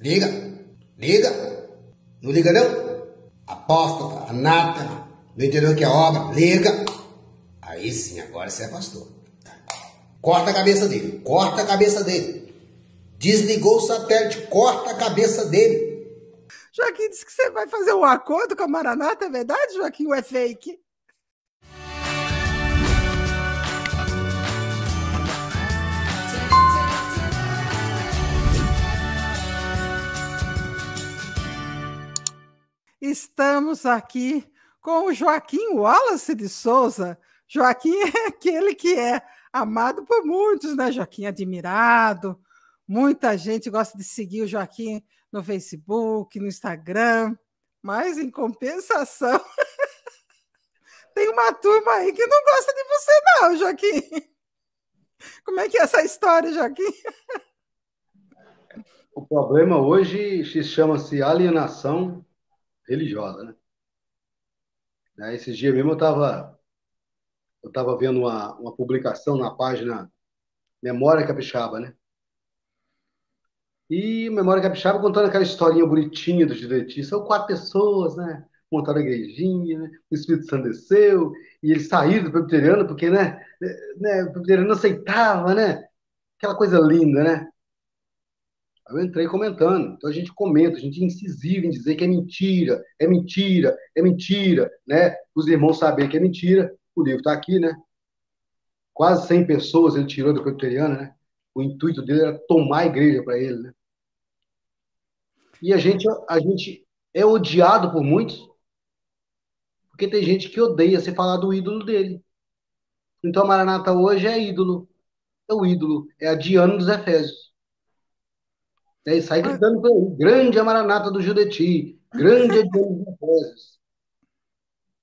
Liga, liga, não liga não? Apóstata, anátema, não entendeu o que é obra? Liga. Aí sim, agora você é pastor. Corta a cabeça dele, corta a cabeça dele. Desligou o satélite, corta a cabeça dele. Joaquim disse que você vai fazer um acordo com a Maranata, é verdade, Joaquim, ou é fake? Estamos aqui com o Joaquim Wallace de Souza. Joaquim é aquele que é amado por muitos, né, Joaquim? Admirado. Muita gente gosta de seguir o Joaquim no Facebook, no Instagram, mas, em compensação, tem uma turma aí que não gosta de você, não, Joaquim. Como é que é essa história, Joaquim? O problema hoje chama-se alienação religiosa, né? Esses dias mesmo eu tava vendo uma publicação na página Memória Capixaba, né? E Memória Capixaba contando aquela historinha bonitinha do direitistas. São 4 pessoas, né? Montaram a igrejinha, né? O Espírito Santo desceu, e eles saíram do presbiteriano porque, o presbiteriano não aceitava, né? Aquela coisa linda, né? Aí eu entrei comentando. Então a gente comenta, a gente é incisivo em dizer que é mentira, é mentira, é mentira, né? Os irmãos saberem que é mentira. O livro está aqui, né? Quase 100 pessoas ele tirou do presbiteriano, né? O intuito dele era tomar a igreja para ele, né? E a gente é odiado por muitos, porque tem gente que odeia se falar do ídolo dele. Então a Maranata hoje é ídolo. É o ídolo. É a Diana dos Efésios. E sai gritando por aí. Grande é a Maranata do Judeti. Grande é a Diana dos Efésios.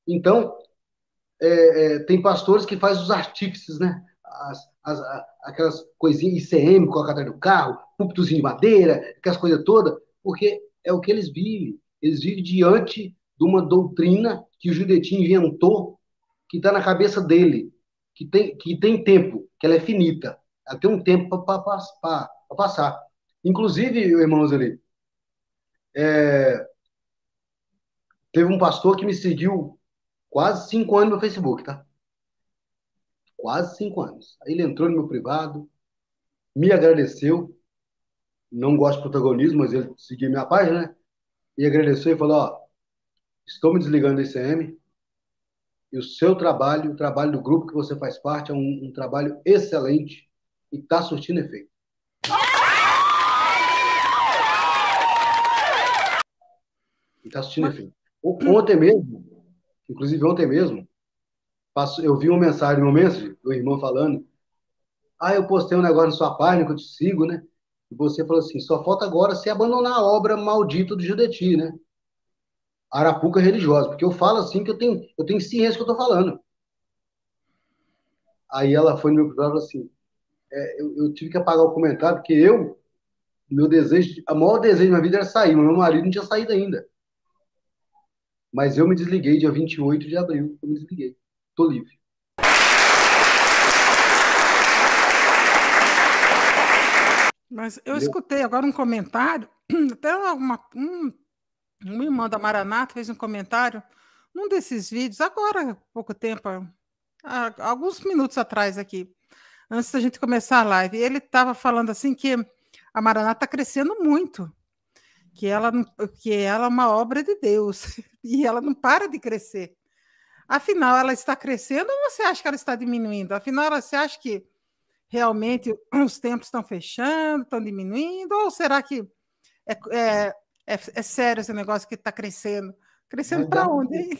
Então, tem pastores que fazem os artífices, né? Aquelas coisinhas ICM, colocar atrás do carro, púlpitozinho de madeira, aquelas coisas todas, porque é o que eles vivem. Eles vivem diante de uma doutrina que o Judeti inventou, que está na cabeça dele, que tem tempo, que ela é finita. Ela tem um tempo para passar. Inclusive, irmãos ali, teve um pastor que me seguiu quase 5 anos no Facebook, tá? Quase 5 anos. Aí ele entrou no meu privado, me agradeceu, não gosto de protagonismo, mas ele seguiu minha página, né? E agradeceu e falou, ó, estou me desligando da ICM, e o seu trabalho, o trabalho do grupo que você faz parte, é um trabalho excelente e está surtindo efeito. E está surtindo efeito. Ontem mesmo, inclusive ontem mesmo, eu vi uma mensagem no Messenger, do irmão falando, eu postei um negócio na sua página que eu te sigo, né? E você falou assim, só falta agora você abandonar a obra maldita do Judeti, né? Arapuca religiosa, porque eu falo assim que eu tenho ciência que eu tô falando. Aí ela foi no meu privado e falou assim, eu tive que apagar o comentário, porque meu desejo, o maior desejo da minha vida era sair, mas meu marido não tinha saído ainda. Mas eu me desliguei dia 28 de abril, eu me desliguei. Tô livre. Mas eu escutei agora um comentário, até uma irmã da Maranata fez um comentário num desses vídeos, agora há pouco tempo, alguns minutos atrás aqui, antes da gente começar a live. Ele estava falando assim que a Maranata está crescendo muito, que ela é uma obra de Deus e ela não para de crescer. Afinal, ela está crescendo ou você acha que ela está diminuindo? Afinal, você acha que realmente os tempos estão fechando, estão diminuindo? Ou será que é sério esse negócio que está crescendo? Crescendo para onde, hein?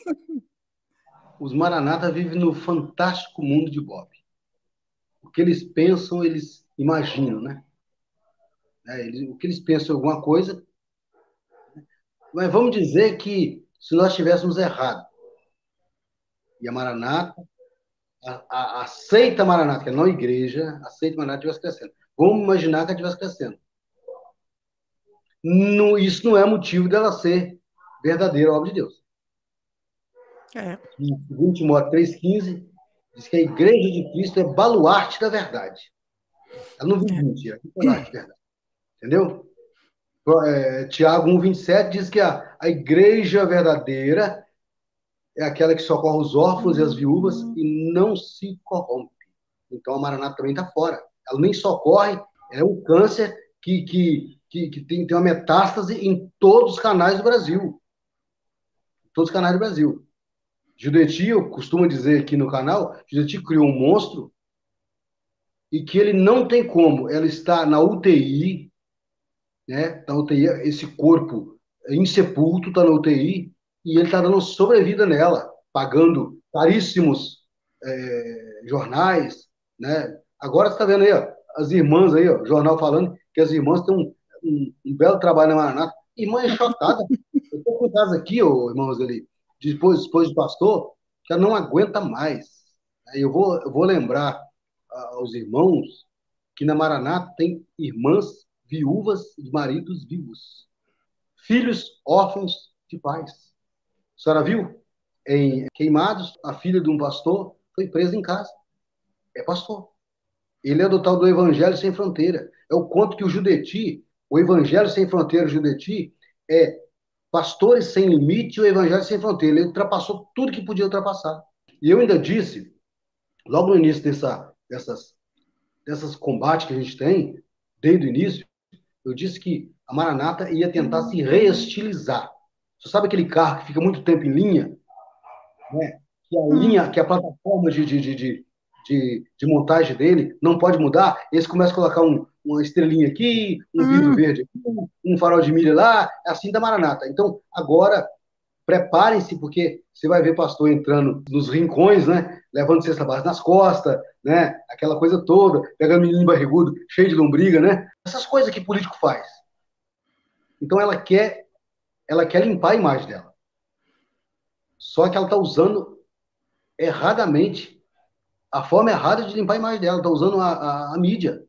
Os Maranata vivem no fantástico mundo de Bob. O que eles pensam, eles imaginam, né? O que eles pensam em alguma coisa. Mas vamos dizer que se nós tivéssemos errado, e a Maranata, aceita a Maranata, que é não a igreja, aceita a Maranata estivesse crescendo. Vamos imaginar que ela estivesse crescendo. Isso não é motivo dela ser verdadeira obra de Deus. Em 2 Timóteo 3,15, diz que a igreja de Cristo é baluarte da verdade. Ela não vive mentira, é baluarte da verdade. Entendeu? Tiago 1,27 diz que a igreja verdadeira é aquela que socorre os órfãos e as viúvas e não se corrompe. Então a Maranata também está fora. Ela nem socorre, é um câncer que tem uma metástase em todos os canais do Brasil. Todos os canais do Brasil. Judeti, eu costumo dizer aqui no canal, Judeti criou um monstro e que ele não tem como. Ela está na UTI, né? Na UTI, esse corpo insepulto está na UTI e ele está dando sobrevida nela, pagando caríssimos jornais, né? Agora você está vendo aí, ó, as irmãs aí, ó, jornal falando que as irmãs têm um belo trabalho na Maranata. Irmã é chotada. Eu estou com um caso aqui, ô, irmãos ali, depois de pastor, que ela não aguenta mais. Eu vou lembrar aos irmãos que na Maranata tem irmãs viúvas de maridos vivos, filhos órfãos de pais. A senhora viu? Em Queimados, a filha de um pastor foi presa em casa. É pastor. Ele é do tal do Evangelho Sem Fronteira. É o conto que o Evangelho Sem Fronteira, o Judeti, é Pastores Sem Limite e o Evangelho Sem Fronteira. Ele ultrapassou tudo que podia ultrapassar. E eu ainda disse, logo no início dessas combates que a gente tem, desde o início, eu disse que a Maranata ia tentar se reestilizar. Você sabe aquele carro que fica muito tempo em linha? Né? Que a plataforma de montagem dele não pode mudar, eles começam a colocar uma estrelinha aqui, um vidro verde aqui, um farol de milha lá, é assim da Maranata. Então, agora, preparem-se, porque você vai ver pastor entrando nos rincões, né? Levando cesta básica nas costas, né? Aquela coisa toda, pegando menino barrigudo, cheio de lombriga, né? Essas coisas que político faz. Então, ela quer limpar a imagem dela. Só que ela está usando erradamente a forma errada de limpar a imagem dela. Está usando a mídia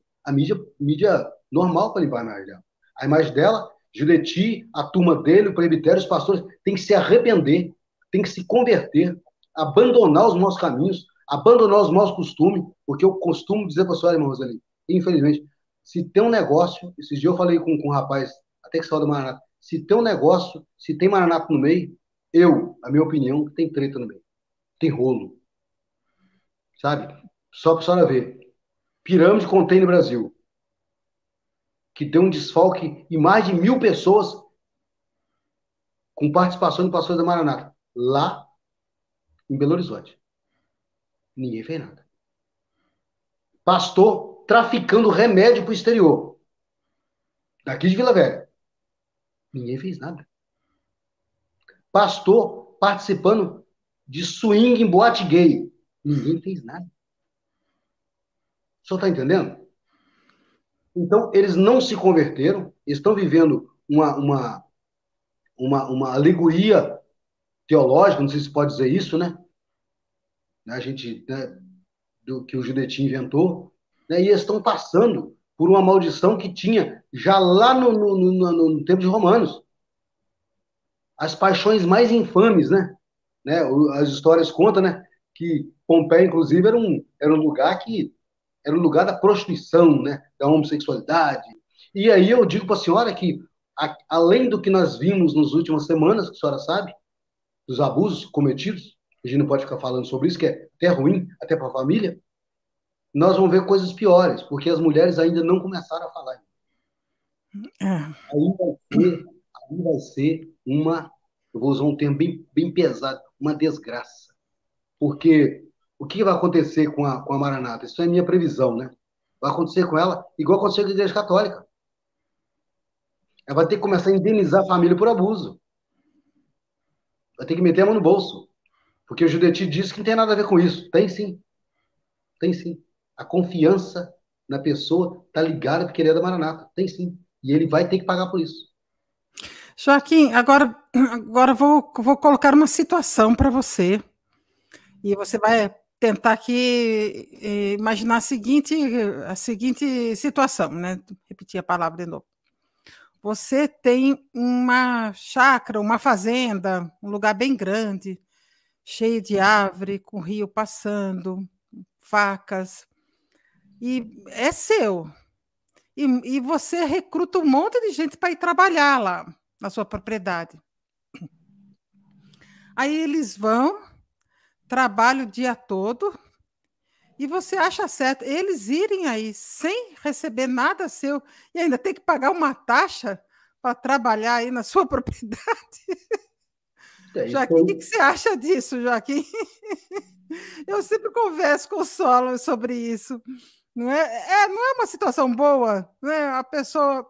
normal para limpar a imagem dela. A imagem dela, Judeti, a turma dele, o presbitério, os pastores, tem que se arrepender, tem que se converter, abandonar os maus caminhos, abandonar os maus costumes, porque eu costumo dizer para a senhora, irmã Roseli, infelizmente, se tem um negócio, esses dias eu falei com um rapaz, até que saiu do Maranata, se tem um negócio, se tem Maranata no meio, a minha opinião, tem treta no meio, tem rolo. Sabe? Só para a senhora ver. Pirâmide Container Brasil, que deu um desfalque em mais de 1.000 pessoas com participação de pastores da Maranata, lá em Belo Horizonte. Ninguém fez nada. Pastor traficando remédio para o exterior, daqui de Vila Velha. Ninguém fez nada. Pastor participando de swing em boate gay. Ninguém fez nada. O senhor está entendendo? Então, eles não se converteram, estão vivendo uma alegoria teológica, não sei se pode dizer isso, né? A gente, né, do que o Judeti inventou, né? E eles estão passando por uma maldição que tinha já lá no tempo de Romanos. As paixões mais infames, né? As histórias contam, né? Que Pompeia, inclusive, era um lugar que era o lugar da prostituição, né? Da homossexualidade. E aí eu digo para a senhora que, além do que nós vimos nas últimas semanas, que a senhora sabe, dos abusos cometidos, a gente não pode ficar falando sobre isso, que é até ruim, até para a família, nós vamos ver coisas piores, porque as mulheres ainda não começaram a falar. Aí vai ser eu vou usar um termo bem pesado, uma desgraça. Porque o que vai acontecer com a Maranata? Isso é minha previsão, né? Vai acontecer com ela igual aconteceu com a Igreja Católica. Ela vai ter que começar a indenizar a família por abuso. Vai ter que meter a mão no bolso. Porque o Judeti disse que não tem nada a ver com isso. Tem sim. Tem sim. A confiança na pessoa está ligada porque ele é da Maranata. Tem sim. E ele vai ter que pagar por isso. Joaquim, agora vou colocar uma situação para você. E você vai tentar aqui imaginar a seguinte situação, né? Repetir a palavra de novo. Você tem uma chácara, uma fazenda, um lugar bem grande, cheio de árvore, com rio passando, facas, e é seu. e você recruta um monte de gente para ir trabalhar lá na sua propriedade. Aí eles vão, trabalham o dia todo, e você acha certo eles irem aí sem receber nada seu e ainda tem que pagar uma taxa para trabalhar aí na sua propriedade? Joaquim, o que você acha disso, Joaquim? Eu sempre converso com o Solon sobre isso. Não é uma situação boa, né? A pessoa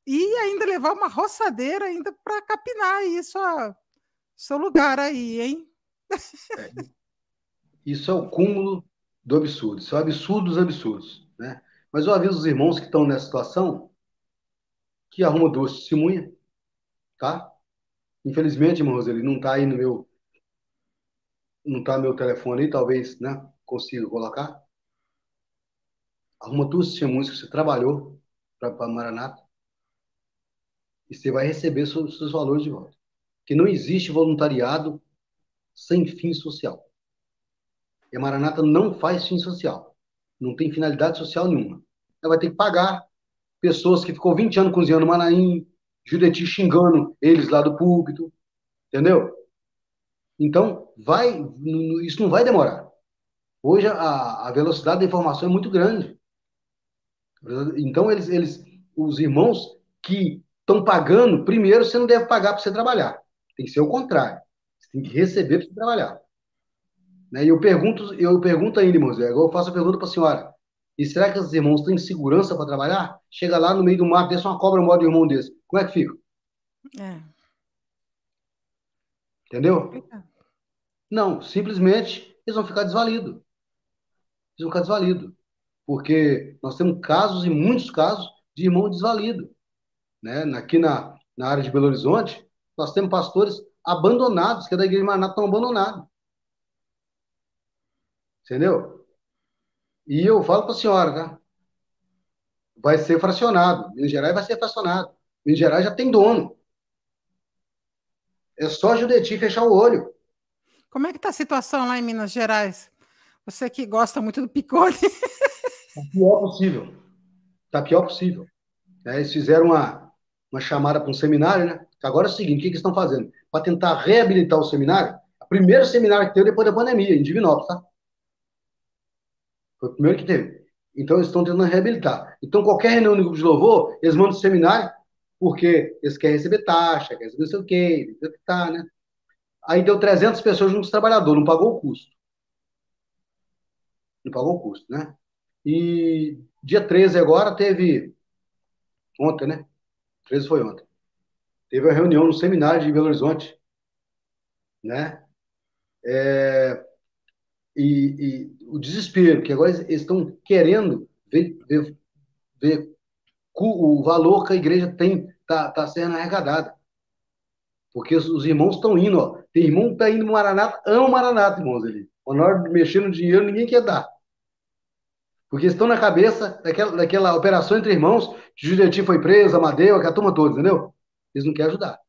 ir ainda levar uma roçadeira ainda para capinar isso, seu lugar aí, hein? Isso é o cúmulo do absurdo. Isso é o absurdo dos absurdos, né? Mas eu aviso os irmãos que estão nessa situação que arruma duas testemunhas, tá? Infelizmente, irmãos, ele não está aí no meu, não está no meu telefone aí, talvez, né? Consiga colocar. Arruma duas testemunhas que você trabalhou para Maranata e você vai receber seus valores de volta. Que não existe voluntariado sem fim social. E a Maranata não faz fim social. Não tem finalidade social nenhuma. Ela vai ter que pagar pessoas que ficou 20 anos cozinhando Manaim, Jureti xingando eles lá do púlpito, entendeu? Então, isso não vai demorar. Hoje a velocidade da informação é muito grande. Então, os irmãos que estão pagando, primeiro você não deve pagar para você trabalhar. Tem que ser o contrário. Você tem que receber para você trabalhar. Né? E eu pergunto ainda, irmãos, eu faço a pergunta para a senhora. E será que os irmãos têm segurança para trabalhar? Chega lá no meio do mato, desce uma cobra, morde o irmão desse. Como é que fica? É Entendeu? complicado. Não, simplesmente eles vão ficar desvalidos. Eles vão ficar desvalidos. Porque nós temos casos, e muitos casos, de irmão desvalido. Né? Aqui na área de Belo Horizonte, nós temos pastores abandonados, que é da Igreja Maranata, estão abandonados. Entendeu? E eu falo para a senhora, tá? Vai ser fracionado. Minas Gerais vai ser fracionado. Minas Gerais já tem dono. É só Judeti fechar o olho. Como é que está a situação lá em Minas Gerais? Você que gosta muito do picolé. Tá pior possível. Tá pior possível. Eles fizeram uma chamada para um seminário, né? Agora é o seguinte, o que eles estão fazendo? Para tentar reabilitar o seminário, o primeiro seminário que teve depois da pandemia, em Divinópolis, tá? Foi o primeiro que teve. Então, eles estão tentando reabilitar. Então, qualquer reunião do grupo de louvor, eles mandam o seminário, porque eles querem receber taxa, querem receber não sei o quê, tá, né? Aí deu 300 pessoas junto com os trabalhadores, não pagou o custo. Não pagou o custo, né? E dia 13 agora teve, ontem, né? 13 foi ontem. Teve uma reunião no seminário de Belo Horizonte, né? E o desespero, que agora eles estão querendo ver o valor que a igreja tem, tá sendo arrecadada. Porque os irmãos estão indo, ó. Tem irmão que está indo no Maranata, ama o Maranata, irmãos, ali. Na hora de mexer no dinheiro, ninguém quer dar. Porque estão na cabeça daquela operação entre irmãos, que Judeti foi preso, Amadeu, aquela turma toda, entendeu? Eles não querem ajudar.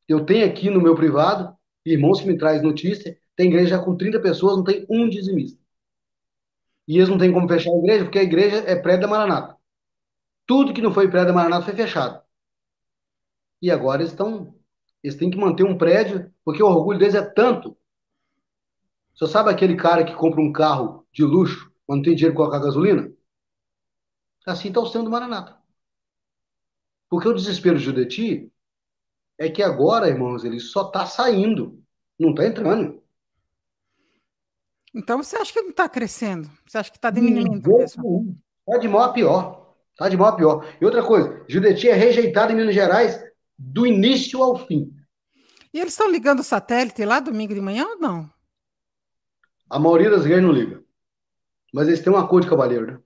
Eu tenho aqui no meu privado, irmãos que me trazem notícia, tem igreja com 30 pessoas, não tem um dizimista. E eles não têm como fechar a igreja, porque a igreja é prédio da Maranata. Tudo que não foi prédio da Maranata foi fechado. E agora eles têm que manter um prédio, porque o orgulho deles é tanto. Você sabe aquele cara que compra um carro de luxo, mas não tem dinheiro para colocar gasolina? Assim está o centro do Maranata. Porque o desespero de Judeti é que agora, irmãos, ele só está saindo, não está entrando. Então, você acha que não está crescendo? Você acha que está diminuindo mesmo? Está de mal a pior. Está de mal a pior. E outra coisa, Judeti é rejeitado em Minas Gerais do início ao fim. E eles estão ligando o satélite lá domingo de manhã ou não? A maioria das igrejas não liga. Mas eles têm um acordo de cavalheiro, né?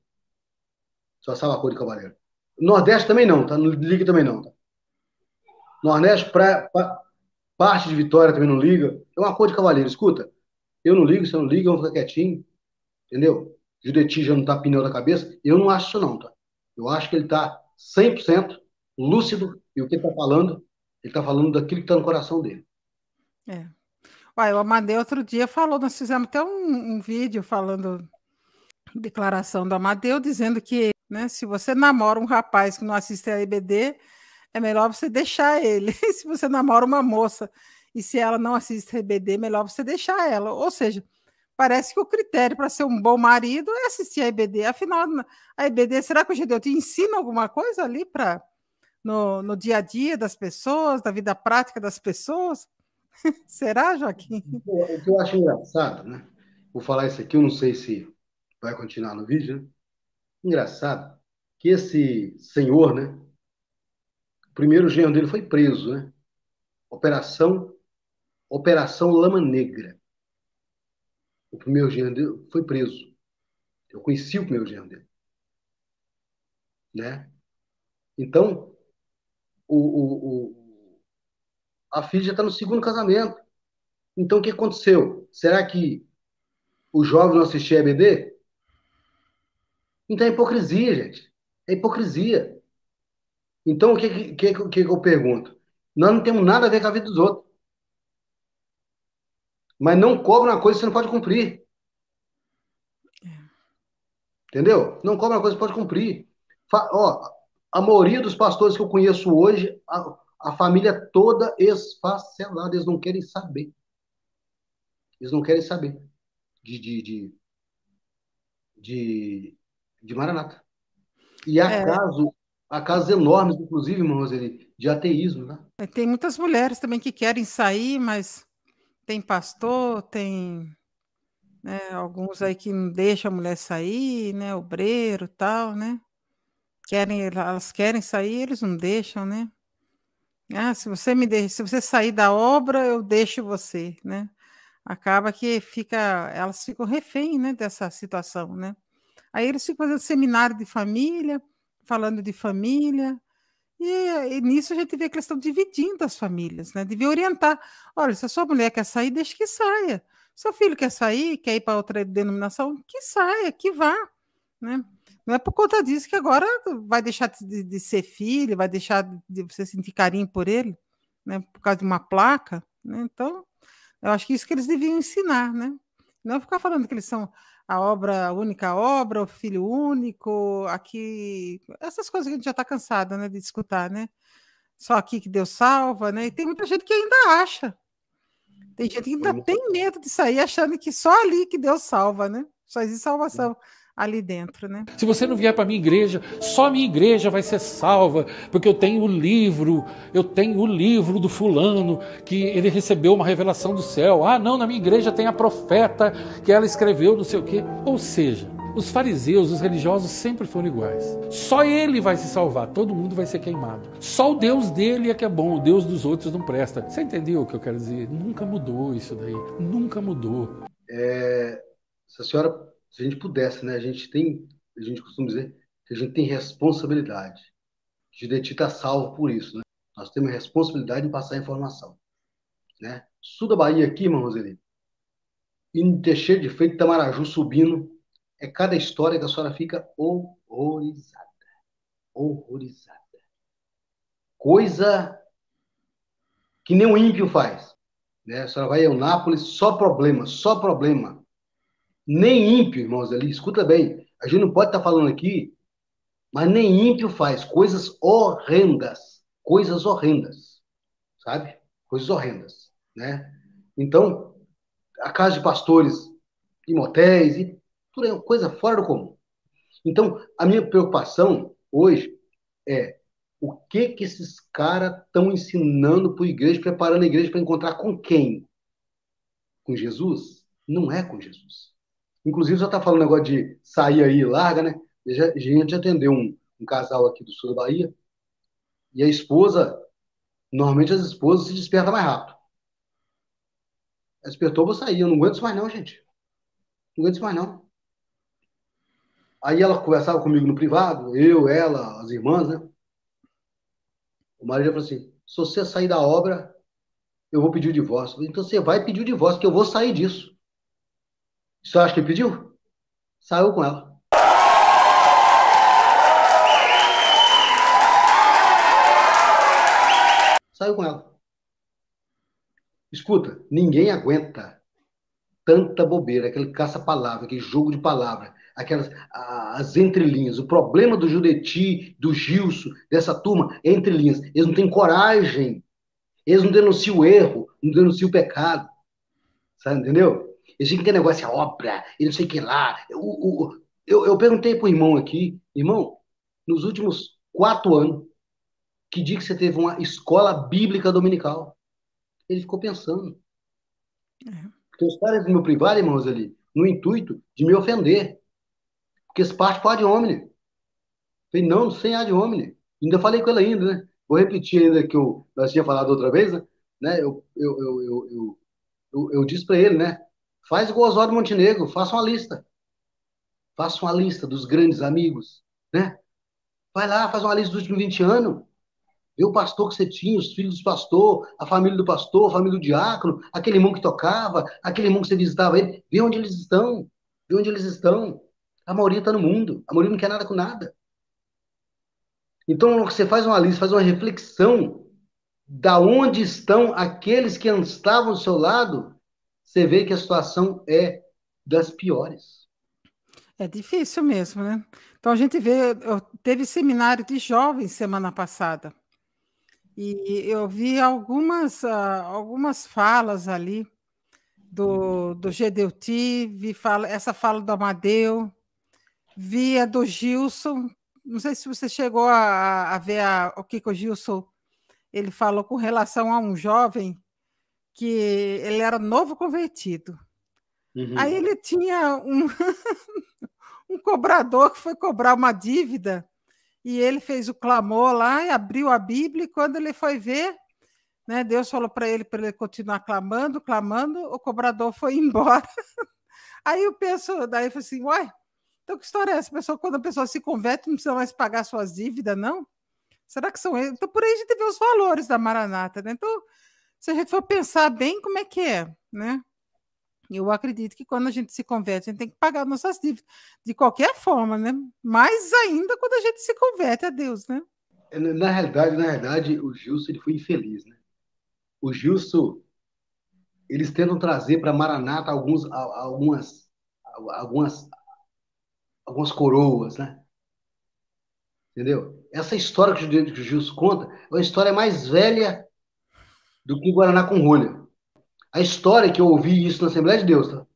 Só sabe acordo de cavalheiro. Nordeste também não, tá? Não liga também não, tá? Nordeste, parte de Vitória também não liga. É um acordo de cavalheiro. Escuta, eu não ligo, você não liga, vamos ficar quietinho. Entendeu? Judeti já não tá pneu da cabeça. Eu não acho isso não, tá? Eu acho que ele tá 100% lúcido e o que ele tá falando daquilo que tá no coração dele. É. Uai, o Amadeu outro dia falou, nós fizemos até um vídeo falando declaração do Amadeu dizendo que, né, se você namora um rapaz que não assiste a EBD, é melhor você deixar ele. Se você namora uma moça e se ela não assiste a EBD, é melhor você deixar ela. Ou seja, parece que o critério para ser um bom marido é assistir a EBD. Afinal, a EBD, será que o Gedeu te ensina alguma coisa ali para no dia a dia das pessoas, da vida prática das pessoas? Será, Joaquim? O que eu acho engraçado, né? Vou falar isso aqui, eu não sei se vai continuar no vídeo, né? Engraçado que esse senhor, né? O primeiro genro dele foi preso, né? Operação, Operação Lama Negra. O primeiro genro dele foi preso. Eu conheci o primeiro genro dele, né? Então, a filha já está no segundo casamento. Então, o que aconteceu? Será que o jovem não assistia a EBD? Então é hipocrisia, gente. É hipocrisia. Então, o que eu pergunto? Nós não temos nada a ver com a vida dos outros. Mas não cobra uma coisa que você não pode cumprir. Entendeu? Não cobra uma coisa que pode cumprir. Ó, a maioria dos pastores que eu conheço hoje, a família toda esfacelada. Eles não querem saber. Eles não querem saber de, de, de, de, de Maranata. E É, há casos enormes, inclusive, irmão Roseli, de ateísmo, né? tem muitas mulheres também que querem sair, mas tem pastor, tem, né, alguns aí que não deixam a mulher sair, né, obreiro, tal, né? Elas querem sair, eles não deixam, né? Ah, se você sair da obra, eu deixo você, né? Acaba que elas ficam refém, né, dessa situação, né? Aí eles ficam fazendo seminário de família, falando de família, e nisso a gente vê que eles estão dividindo as famílias, né? Devia orientar. Olha, se a sua mulher quer sair, deixe que saia. Seu filho quer sair, quer ir para outra denominação, que saia, que vá, né? Não é por conta disso que agora vai deixar de ser filho, vai deixar de você sentir carinho por ele, né? Por causa de uma placa, né? Então, eu acho que isso que eles deviam ensinar, né? Não ficar falando que eles são a obra, a única obra, o filho único, aqui, essas coisas que a gente já está cansada, né, de escutar, né? Só aqui que Deus salva, né? E tem muita gente que ainda acha. Tem gente que ainda tem medo de sair achando que só ali que Deus salva, né? Só existe salvação ali dentro, né? Se você não vier para minha igreja, só minha igreja vai ser salva, porque eu tenho o livro do fulano, que ele recebeu uma revelação do céu. Ah, não, na minha igreja tem a profeta, que ela escreveu não sei o quê. Ou seja, os fariseus, os religiosos sempre foram iguais. Só ele vai se salvar, todo mundo vai ser queimado. Só o Deus dele é que é bom, o Deus dos outros não presta. Você entendeu o que eu quero dizer? Nunca mudou isso daí, nunca mudou. Se a senhora, se a gente pudesse, né? A gente costuma dizer que a gente tem responsabilidade. O Judeti está salvo por isso, né? Nós temos responsabilidade em passar a informação, né? Sul da Bahia aqui, irmão Roseli, em Teixeira de Freitas, Itamaraju, subindo, é cada história que a senhora fica horrorizada. Horrorizada. Coisa que nem o ímpio faz, né? A senhora vai a Eunápolis, só problema, só problema. Nem ímpio, irmãos ali, escuta bem. A gente não pode estar falando aqui, mas nem ímpio faz coisas horrendas, sabe? Coisas horrendas, né? Então, a casa de pastores em motéis e tudo é uma coisa fora do comum. Então, a minha preocupação hoje é o que esses caras estão ensinando para a igreja, preparando a igreja para encontrar com quem? Com Jesus? Não é com Jesus. Inclusive, já está falando negócio de sair aí larga, né? A gente atendeu um casal aqui do sul da Bahia e a esposa, normalmente as esposas se despertam mais rápido. Ela despertou, eu vou sair, eu não aguento isso mais não, gente. Não aguento isso mais não. Aí ela conversava comigo no privado, eu, ela, as irmãs, né? O marido falou assim, se você sair da obra, eu vou pedir o divórcio. Então você vai pedir o divórcio, que eu vou sair disso. Você acha que ele pediu? Saiu com ela. Saiu com ela. Escuta, ninguém aguenta tanta bobeira, aquele caça-palavra, aquele jogo de palavra, aquelas as entrelinhas. O problema do Judeti, do Gilson, dessa turma, é entrelinhas. Eles não têm coragem, eles não denunciam o erro, não denunciam o pecado, sabe, entendeu? Eles ficam que negócio é obra, e não sei o que lá. Eu perguntei pro irmão aqui, irmão, nos últimos 4 anos, que dia que você teve uma escola bíblica dominical? Ele ficou pensando. Porque os caras do meu privado, irmãos, ali, no intuito de me ofender. Porque esse parte pode homem. Falei, não, sem ad hominem. Ainda falei com ele ainda, né? Vou repetir ainda que nós tinha falado outra vez, né? Eu disse para ele, né? Faz igual Oswaldo Montenegro, faça uma lista. Faça uma lista dos grandes amigos, né? Vai lá, faz uma lista dos últimos 20 anos. Vê o pastor que você tinha, os filhos do pastor, a família do pastor, a família do diácono, aquele irmão que tocava, aquele irmão que você visitava ele. Vê onde eles estão. Vê onde eles estão. A maioria está no mundo. A maioria não quer nada com nada. Então, você faz uma lista, faz uma reflexão da onde estão aqueles que estavam ao seu lado, você vê que a situação é das piores. É difícil mesmo, né? Então a gente vê, teve seminário de jovens semana passada. E eu vi algumas falas ali do Gedeuti, essa fala do Amadeu, vi a do Gilson. Não sei se você chegou a ver o que o Gilson ele falou com relação a um jovem que ele era novo convertido. Uhum. Aí ele tinha um cobrador que foi cobrar uma dívida e ele fez o clamor lá e abriu a Bíblia e quando ele foi ver, né, Deus falou para ele continuar clamando, clamando, o cobrador foi embora. Aí eu penso, daí eu falei assim, uai, então que história é essa? Quando a pessoa se converte, não precisa mais pagar suas dívidas, não? Será que são eles? Então, por aí a gente vê os valores da Maranata, né? Então, se a gente for pensar bem, como é que é, né? Eu acredito que quando a gente se converte, a gente tem que pagar nossas dívidas, de qualquer forma, né? Mais ainda quando a gente se converte a Deus, né? Na realidade, o Gilson ele foi infeliz, né? O Gilson, eles tentam trazer para Maranata algumas, algumas coroas, né? Entendeu? Essa história que o Gilson conta é uma história mais velha do que Guaraná com rolha. A história que eu ouvi isso na Assembleia de Deus, tá?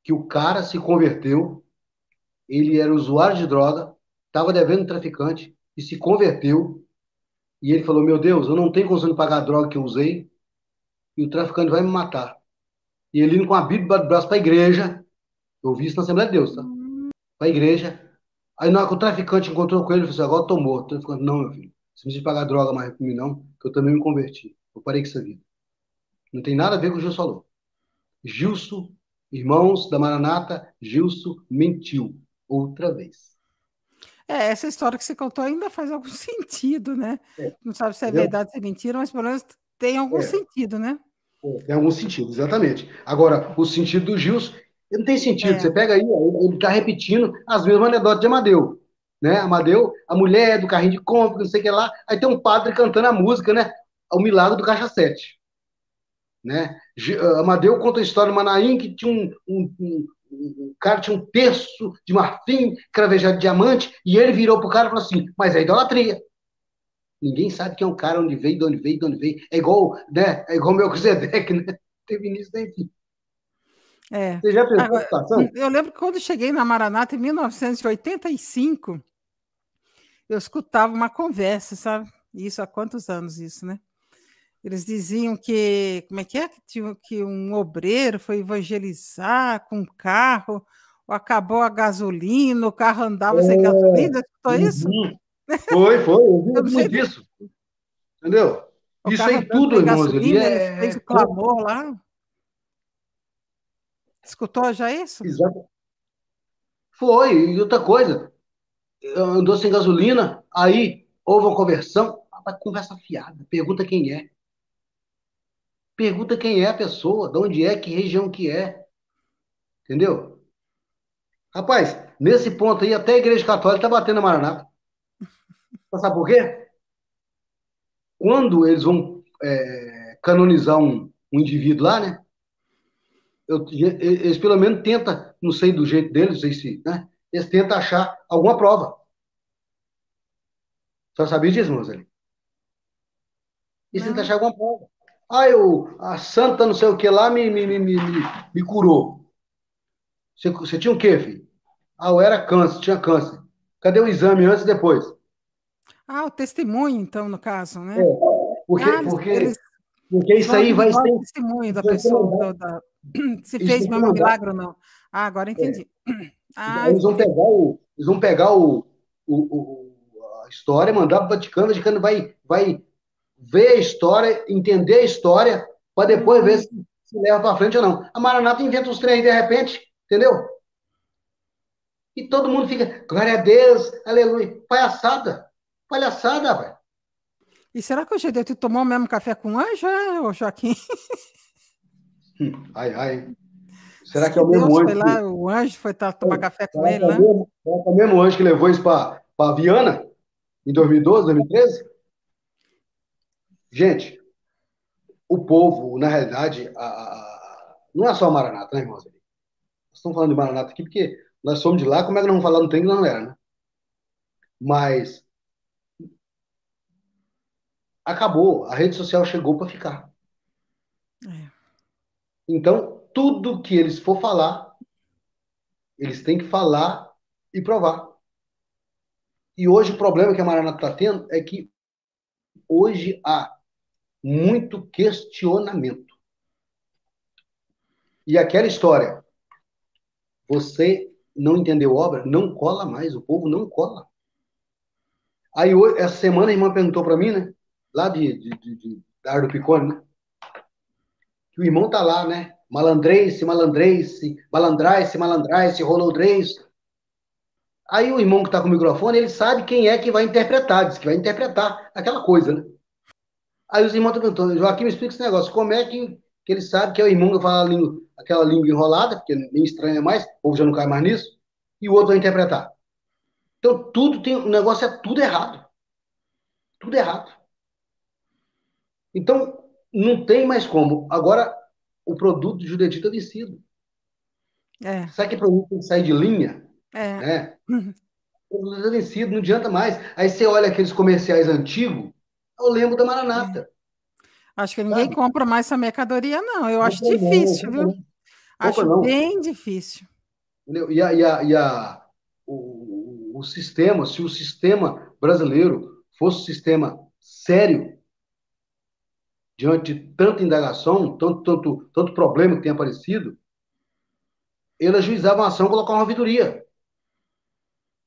Que o cara se converteu, ele era usuário de droga, estava devendo um traficante e se converteu. E ele falou: Meu Deus, eu não tenho condição de pagar a droga que eu usei e o traficante vai me matar. E ele indo com a Bíblia do braço para a igreja, eu vi isso na Assembleia de Deus, tá? Para a igreja. Aí na hora que o traficante encontrou com ele, ele falou assim: Agora eu tô morto. O traficante: Não, meu filho, você não precisa pagar droga mais para mim, não, que eu também me converti. Eu parei com essa vida. Não tem nada a ver com o que o Gilson falou. Gilson, irmãos da Maranata, Gilson mentiu outra vez. Essa história que você contou ainda faz algum sentido, né? Não sabe se é Entendeu? verdade, se é mentira, mas pelo menos tem algum É, sentido, né? tem algum sentido, exatamente. Agora, o sentido do Gilson, ele não tem sentido. Você É. pega aí, ele está repetindo as mesmas anedotas de Amadeu. Né? Amadeu, a mulher do carrinho de compra, não sei o que lá. Aí tem um padre cantando a música, né? O Milagre do Caixa 7. Né? Amadeu conta a história do Manaim que tinha um cara tinha um terço de marfim cravejado de diamante e ele virou pro cara e falou assim, mas é idolatria. Ninguém sabe quem é o cara, onde veio, de onde veio, de onde veio. É igual, né? É igual Melquisedeque, né? Teve início nem fim. É. Você já pensou na Agora, situação? eu lembro que quando cheguei na Maranata em 1985, eu escutava uma conversa, sabe? Isso há quantos anos isso, né? Eles diziam que, como é? Que um obreiro foi evangelizar com um carro, ou acabou a gasolina, o carro andava sem gasolina, escutou isso? Uhum. Foi, eu Eu vi não sei, muito disso. Entendeu? o Isso carro aí andando tudo, sem irmãos, ali gasolina, ele fez o clamor lá. Escutou já isso? Exato. Foi, e outra coisa, andou sem gasolina, aí houve uma conversão, rapaz, conversa fiada, pergunta quem é. Pergunta quem é a pessoa, de onde é, que região que é. Entendeu? Rapaz, nesse ponto aí, até a Igreja Católica está batendo na Maranata. Sabe por quê? Quando eles vão canonizar um indivíduo lá, né? Eles pelo menos tentam, não sei do jeito deles, não sei se, né? Eles tentam achar alguma prova. Só sabia disso, Roseli? Eles tentam Não. achar alguma prova. A santa não sei o que lá me curou. Você tinha o quê, filho? Eu era câncer, tinha câncer. Cadê o exame antes e depois? Ah, o testemunho, então, no caso, É, né? porque, Ah, porque, eles, porque eles isso vão aí vai averiguar ser, o testemunho da isso vai ser pessoa, mandado. se Isso fez vai ser mesmo um mandado. milagre ou não. Ah, agora entendi. Ah, Eles vão entendi. pegar eles vão pegar a história, mandar para o Vaticano vai ver a história, entender a história, para depois ver Hum, se leva para frente ou não. A Maranata inventa os trem de repente, entendeu? E todo mundo fica, glória a Deus, aleluia. Palhaçada. Palhaçada, velho. E será que o Gedeuti tomou mesmo café com o anjo, ô Joaquim? Ai, ai. Diz Será que é que o mesmo Deus foi anjo lá, o anjo foi tomar café com será ele, que é né? o mesmo anjo que levou isso para Viana em 2012, 2013? Gente, o povo, na realidade, não é só a Maranata, né, irmãos? Nós estamos falando de Maranata aqui porque nós somos de lá, como é que nós vamos falar no trem que não era, né? Mas acabou, a rede social chegou para ficar. É. Então, tudo que eles for falar, eles têm que falar e provar. E hoje o problema que a Maranata está tendo é que hoje há muito questionamento. E aquela história, você não entendeu obra, não cola mais, o povo não cola. Aí, essa semana, a irmã perguntou para mim, né? Lá da Ardo Picone, né? Que o irmão tá lá, né? Malandreice, malandreice, malandraice, malandraice, rolodreice. Aí o irmão que tá com o microfone, ele sabe quem é que vai interpretar, diz que vai interpretar aquela coisa, né? Aí os irmãos estão perguntando, Joaquim, me explica esse negócio, como é que ele sabe que é o irmão que fala aquela língua enrolada, porque nem estranha mais, o povo já não cai mais nisso, e o outro vai interpretar. Então, o negócio é tudo errado. Tudo errado. Então, não tem mais como. Agora, o produto de Juditi está vencido. É, Sabe que produto tem que sair de linha? é. Né? O produto está vencido, não adianta mais. Aí você olha aqueles comerciais antigos, eu lembro da Maranata. Acho que ninguém Sabe? compra mais essa mercadoria, não. Eu acho Compra não, difícil, compra viu? não. Compra Acho não. bem difícil. Entendeu? O sistema, se o sistema brasileiro fosse um sistema sério, diante de tanta indagação, tanto problema que tem aparecido, ele ajuizava uma ação e colocava uma ouvidoria.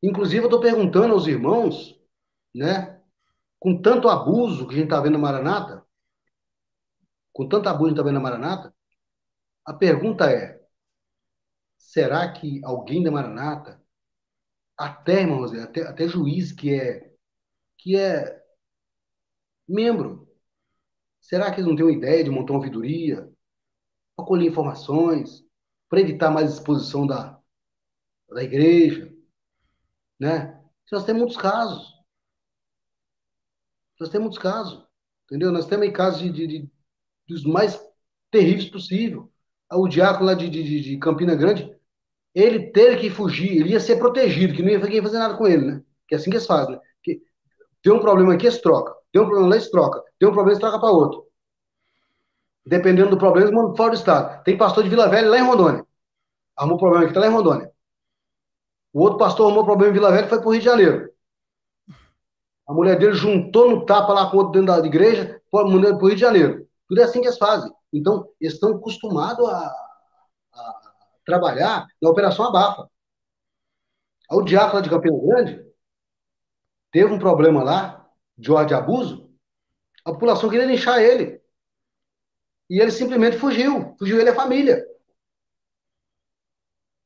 Inclusive, eu estou perguntando aos irmãos, né, com tanto abuso que a gente está vendo na Maranata, com tanto abuso que a gente está vendo na Maranata, a pergunta é, será que alguém da Maranata, até, irmãos, até juiz que é membro, será que eles não têm uma ideia de montar uma ouvidoria, para colher informações, para evitar mais exposição da igreja, né? Nós temos muitos casos. Nós temos muitos casos. Entendeu? Nós temos aí casos dos mais terríveis possível. O diácono lá de Campina Grande, ele teve que fugir, ele ia ser protegido, que não ia ninguém fazer nada com ele, né? Que é assim que eles fazem, né? Que tem um problema aqui, eles trocam. Tem um problema lá, eles trocam. Tem um problema, eles trocam para outro. Dependendo do problema, eles mandam fora do estado. Tem pastor de Vila Velha lá em Rondônia. Arrumou problema aqui, tá lá em Rondônia. O outro pastor arrumou problema em Vila Velha e foi para o Rio de Janeiro. A mulher dele juntou no tapa lá com o outro dentro da igreja, para o Rio de Janeiro. Tudo é assim que eles fazem. Então, eles estão acostumados a trabalhar na Operação Abafa. O diácono lá de Campina Grande teve um problema lá, de ordem de abuso, a população queria linchar ele. E ele simplesmente fugiu. Fugiu ele e a família.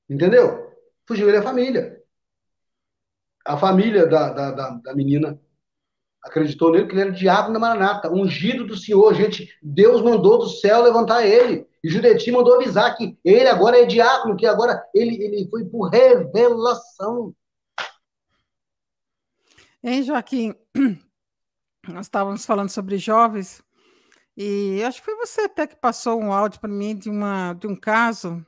Entendeu? Fugiu ele e a família. A família da menina acreditou nele que ele era diácono da Maranata, ungido do Senhor, gente. Deus mandou do céu levantar ele. E Judeti mandou avisar que ele agora é diácono, que agora ele foi por revelação. Hein, Joaquim? Nós estávamos falando sobre jovens. E eu acho que foi você até que passou um áudio para mim de um caso,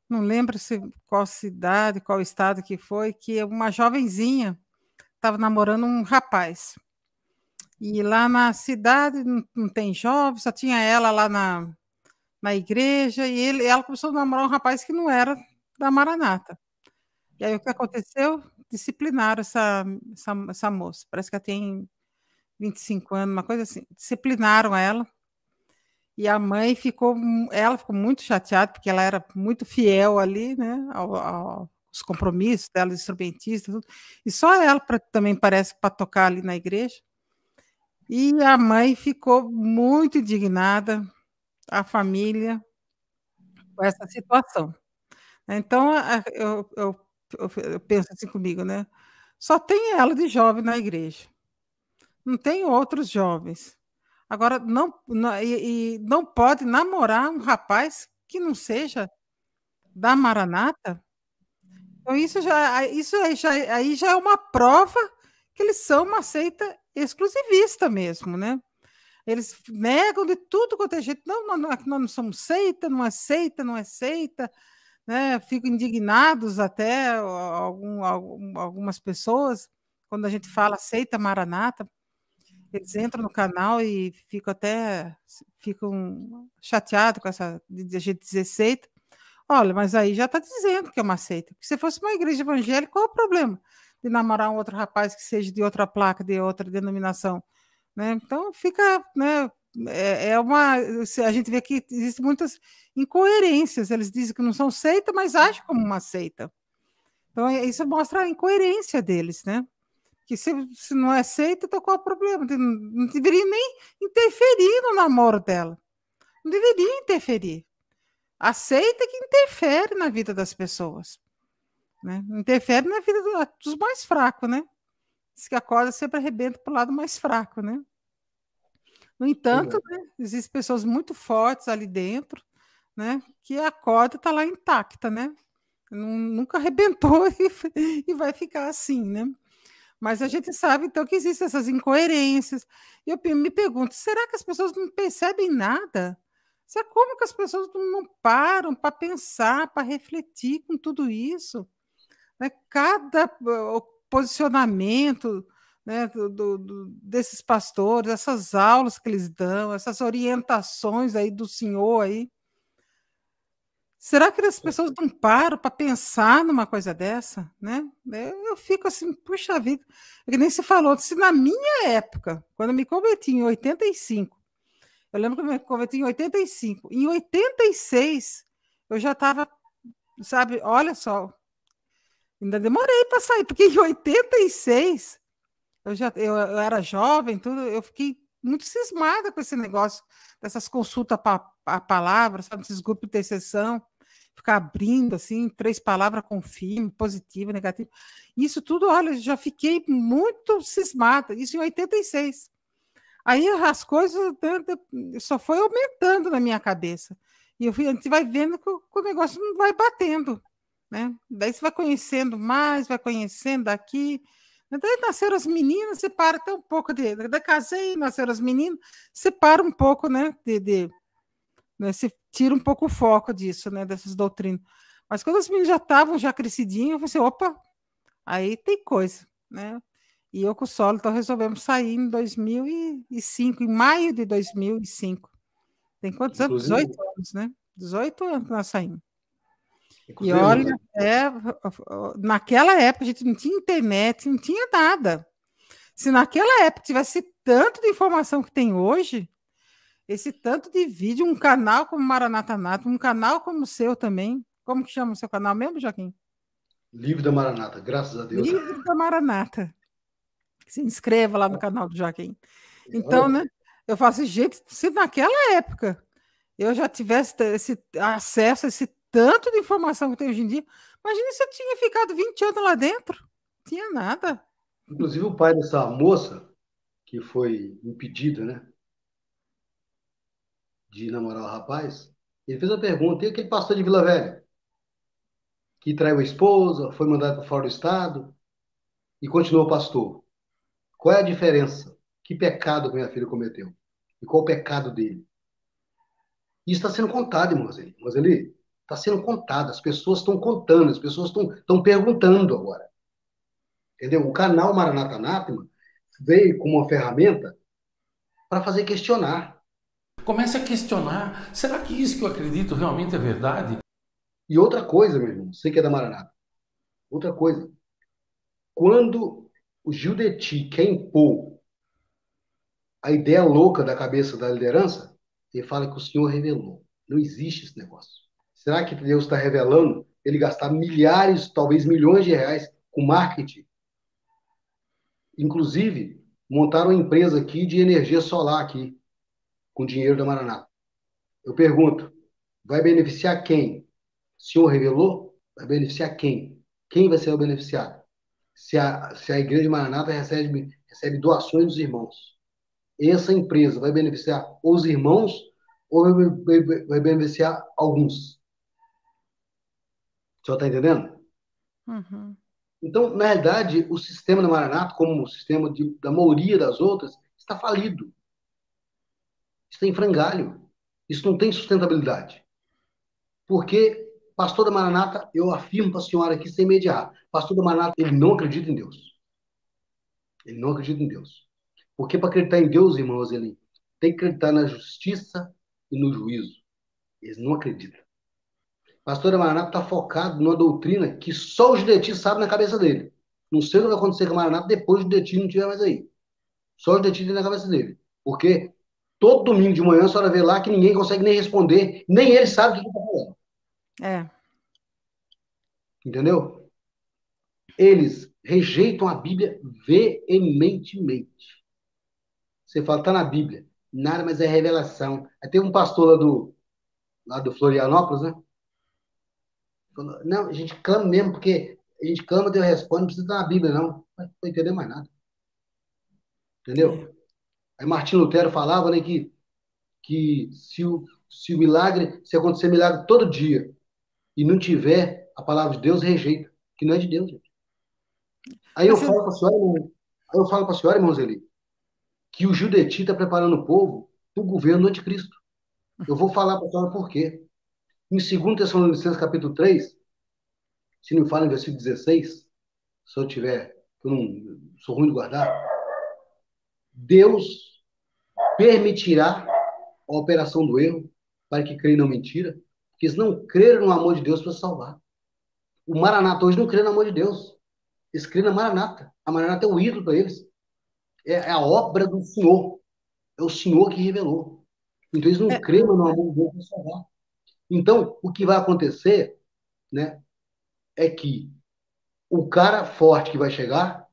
não lembro se qual cidade, qual estado que foi, que uma jovenzinha estava namorando um rapaz. E lá na cidade não tem jovem, só tinha ela lá na igreja, e ela começou a namorar um rapaz que não era da Maranata. E aí o que aconteceu? Disciplinaram essa moça. Parece que ela tem 25 anos, uma coisa assim. Disciplinaram ela. E a mãe ela ficou muito chateada, porque ela era muito fiel ali, né, aos compromissos dela, instrumentista, tudo. E só ela também parece para tocar ali na igreja. E a mãe ficou muito indignada, a família, com essa situação. Então, eu penso assim comigo, né? Só tem ela de jovem na igreja, não tem outros jovens. Agora, e não pode namorar um rapaz que não seja da Maranata. Então, aí já é uma prova que eles são uma seita exclusivista mesmo, né? Eles negam de tudo quanto é jeito. Não, nós não somos seita, não é seita, não é seita, né? Ficam indignados até algumas pessoas quando a gente fala seita Maranata, eles entram no canal e ficam chateados com essa de a gente dizer seita. Olha, mas aí já está dizendo que é uma seita. Se fosse uma igreja evangélica, qual o problema de namorar um outro rapaz que seja de outra placa, de outra denominação? Né? Então fica, né, a gente vê que existem muitas incoerências. Eles dizem que não são seita, mas agem como uma seita. Então isso mostra a incoerência deles, né? Que se não é seita, então qual é o problema? Não deveria nem interferir no namoro dela. Não deveria interferir. A seita que interfere na vida das pessoas. Né? Interfere na vida dos mais fracos, né? Diz que a corda sempre arrebenta para o lado mais fraco, né? No entanto, né, existem pessoas muito fortes ali dentro, né? Que a corda está lá intacta, né? Nunca arrebentou e vai ficar assim, né? Mas a gente sabe, então, que existem essas incoerências. E eu me pergunto, será que as pessoas não percebem nada? Será como que as pessoas não param para pensar, para refletir com tudo isso? Né? Cada posicionamento, né, desses pastores, essas aulas que eles dão, essas orientações aí do senhor aí. Será que as pessoas não param para pensar numa coisa dessa? Né? Eu fico assim, puxa vida, é que nem se falou, se na minha época, quando eu me converti em 85, eu lembro que eu me converti em 85, em 86 eu já estava, sabe, olha só, ainda demorei para sair, porque em 86 eu era jovem, tudo, eu fiquei muito cismada com esse negócio dessas consultas a palavras, sabe, esses grupos de intercessão, ficar abrindo assim, 3 palavras confirme, positivo, negativo. Isso tudo, olha, já fiquei muito cismada, isso em 86. Aí as coisas só foi aumentando na minha cabeça. E a gente vai vendo que o negócio não vai batendo. Né? Daí você vai conhecendo mais, vai conhecendo daqui. Daí nasceram as meninas, você para até um pouco da casei, nasceram as meninas, você para um pouco, né? Né, você tira um pouco o foco disso, né? Dessas doutrinas. Mas quando as meninas já estavam já crescidinhas, eu falei assim, opa, aí tem coisa, né? E eu com o Solo, então resolvemos sair em 2005, em maio de 2005. Tem quantos anos? 18 anos, né? 18 anos que nós saímos. E olha, naquela época a gente não tinha internet, não tinha nada. Se naquela época tivesse tanto de informação que tem hoje, esse tanto de vídeo, um canal como Maranata Nato, um canal como o seu também. Como que chama o seu canal mesmo, Joaquim? Livro da Maranata, graças a Deus. Livro da Maranata. Se inscreva lá no canal do Joaquim. Então, né? Eu falo assim, gente, se naquela época eu já tivesse esse acesso a esse tanto de informação que tem hoje em dia, imagina se eu tinha ficado 20 anos lá dentro. Não tinha nada. Inclusive o pai dessa moça, que foi impedida, né, de namorar o rapaz, ele fez a pergunta, e aquele pastor de Vila Velha, que traiu a esposa, foi mandado para fora do estado e continuou pastor. Qual é a diferença? Que pecado que minha filha cometeu? E qual o pecado dele? Isso está sendo contado, irmão Roseli. Roseli, está sendo contado. As pessoas estão contando, as pessoas estão perguntando agora. Entendeu? O canal Maranata Anátema veio com uma ferramenta para fazer questionar. Comece a questionar, será que isso que eu acredito realmente é verdade? E outra coisa, meu irmão, você que é da Maranata, outra coisa. Quando o Gildeti quer impor a ideia louca da cabeça da liderança, ele fala que o Senhor revelou. Não existe esse negócio. Será que Deus está revelando ele gastar milhares, talvez milhões de reais com marketing? Inclusive, montaram uma empresa aqui de energia solar aqui, com dinheiro da Maranata. Eu pergunto, vai beneficiar quem? O Senhor revelou? Vai beneficiar quem? Quem vai ser o beneficiado? Se a igreja de Maranata recebe doações dos irmãos, essa empresa vai beneficiar os irmãos ou vai beneficiar alguns? O senhor está entendendo? Uhum. Então, na realidade, o sistema da Maranata, como o sistema da maioria das outras, está falido. Está em frangalho. Isso não tem sustentabilidade. Porque pastor da Maranata, eu afirmo para a senhora aqui sem mediar, pastor da Maranata, ele não acredita em Deus. Ele não acredita em Deus. Porque para acreditar em Deus, irmãos, ele tem que acreditar na justiça e no juízo. Eles não acreditam. Pastor da Maranata está focado numa doutrina que só o Judeti sabe na cabeça dele. Não sei o que vai acontecer com a Maranata depois do Judeti não estiver mais aí. Só o Judeti tem na cabeça dele. Porque todo domingo de manhã a senhora vê lá que ninguém consegue nem responder, nem ele sabe o que está falando. É. Entendeu? Eles rejeitam a Bíblia veementemente. Você fala, está na Bíblia. Nada, mas é revelação. Aí tem um pastor lá do Florianópolis, né? Falou, não, a gente clama mesmo, porque a gente clama, Deus responde, não precisa estar na Bíblia, não. Não estou entendendo mais nada. Entendeu? Aí Martim Lutero falava, né, que se o milagre, se acontecer milagre todo dia e não tiver a palavra de Deus, rejeita, que não é de Deus, gente. Aí eu falo para a senhora, irmão Zeli, que o Judeti está preparando o povo para o governo do anticristo. Eu vou falar para a senhora por quê. Em 2 Tessalonicenses, capítulo 3, se não me fala em versículo 16, se eu tiver, eu não sou ruim de guardar, Deus permitirá a operação do erro para que creem na mentira, porque eles não creram no amor de Deus para salvar. O Maranata hoje não crê no amor de Deus. Eles creem na Maranata. A Maranata é o ídolo para eles. É a obra do Senhor. É o Senhor que revelou. Então eles não creem no amor de Deus para salvar. Então, o que vai acontecer, né, é que o cara forte que vai chegar,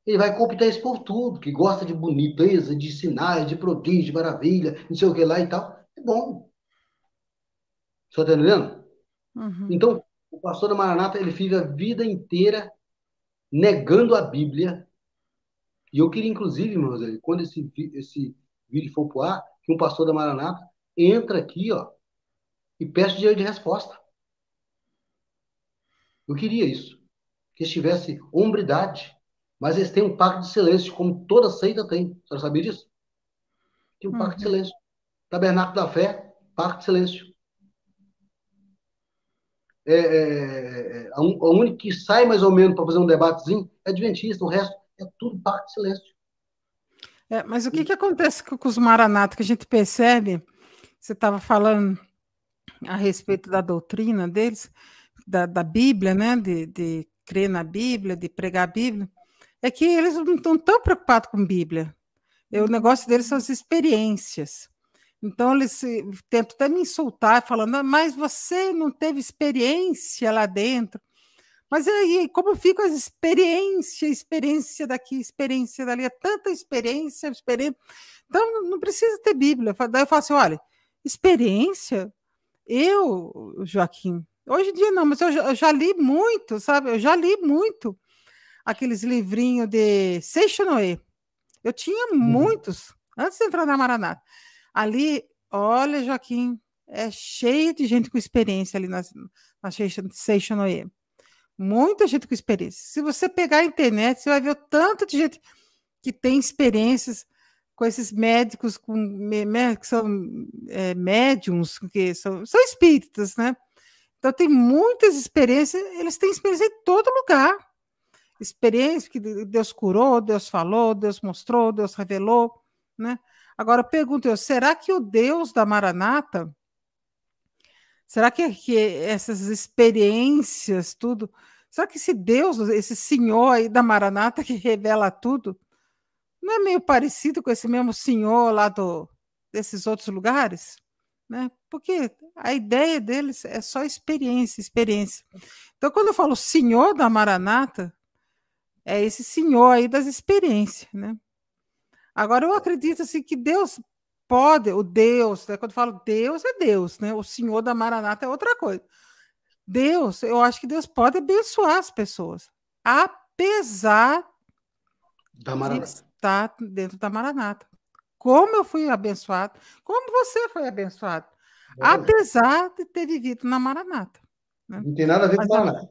ele vai cooptar esse povo tudo, que gosta de boniteza, de sinais, de prodígio, de maravilha, não sei o que lá e tal. É bom. Você está entendendo? Uhum. Então, o pastor da Maranata, ele fica a vida inteira negando a Bíblia. E eu queria, inclusive, irmãos, quando esse vídeo for pro ar, que um pastor da Maranata entra aqui, ó, e peça dinheiro de resposta. Eu queria isso. Que eles tivessem hombridade. Mas eles têm um pacto de silêncio, como toda seita tem. A senhora sabia disso? Tem um pacto de silêncio. Tabernáculo da Fé, pacto de silêncio. A única que sai mais ou menos para fazer um debatezinho é adventista, o resto é tudo pacto de silêncio. Mas o que acontece com os maranatas que a gente percebe? Você estava falando a respeito da doutrina deles, da Bíblia, né? De crer na Bíblia, de pregar a Bíblia, é que eles não estão tão preocupados com Bíblia. O negócio deles são as experiências. Então, eles tentam até me insultar, falando, mas você não teve experiência lá dentro. Mas aí, como fica as experiência daqui, experiência dali, é tanta experiência. Então, não precisa ter Bíblia. Daí eu falo assim, olha, experiência, Joaquim, hoje em dia não, mas eu já li muito, sabe? Eu já li muito aqueles livrinhos de Seixonoe. Eu tinha muitos, antes de entrar na Maranata. Ali, olha, Joaquim, é cheio de gente com experiência ali na Seixonoe. Muita gente com experiência. Se você pegar a internet, você vai ver o tanto de gente que tem experiências com esses médicos que são médiums, que são espíritas, né? Então tem muitas experiências, eles têm experiência em todo lugar. Experiência que Deus curou, Deus falou, Deus mostrou, Deus revelou, né? Agora pergunto eu, será que o Deus da Maranata, será que essas experiências, tudo, será que esse Deus, esse Senhor aí da Maranata que revela tudo, não é meio parecido com esse mesmo Senhor lá desses outros lugares? Né? Porque a ideia deles é só experiência. Então, quando eu falo Senhor da Maranata, é esse Senhor aí das experiências, né? Agora, eu acredito assim, que Deus pode, o Deus, né? Quando eu falo Deus, é Deus, né? O Senhor da Maranata é outra coisa. Deus, eu acho que Deus pode abençoar as pessoas, apesar de estar dentro da Maranata. Como eu fui abençoado, como você foi abençoado, apesar de ter vivido na Maranata. Né? Não tem nada a ver com Maranata.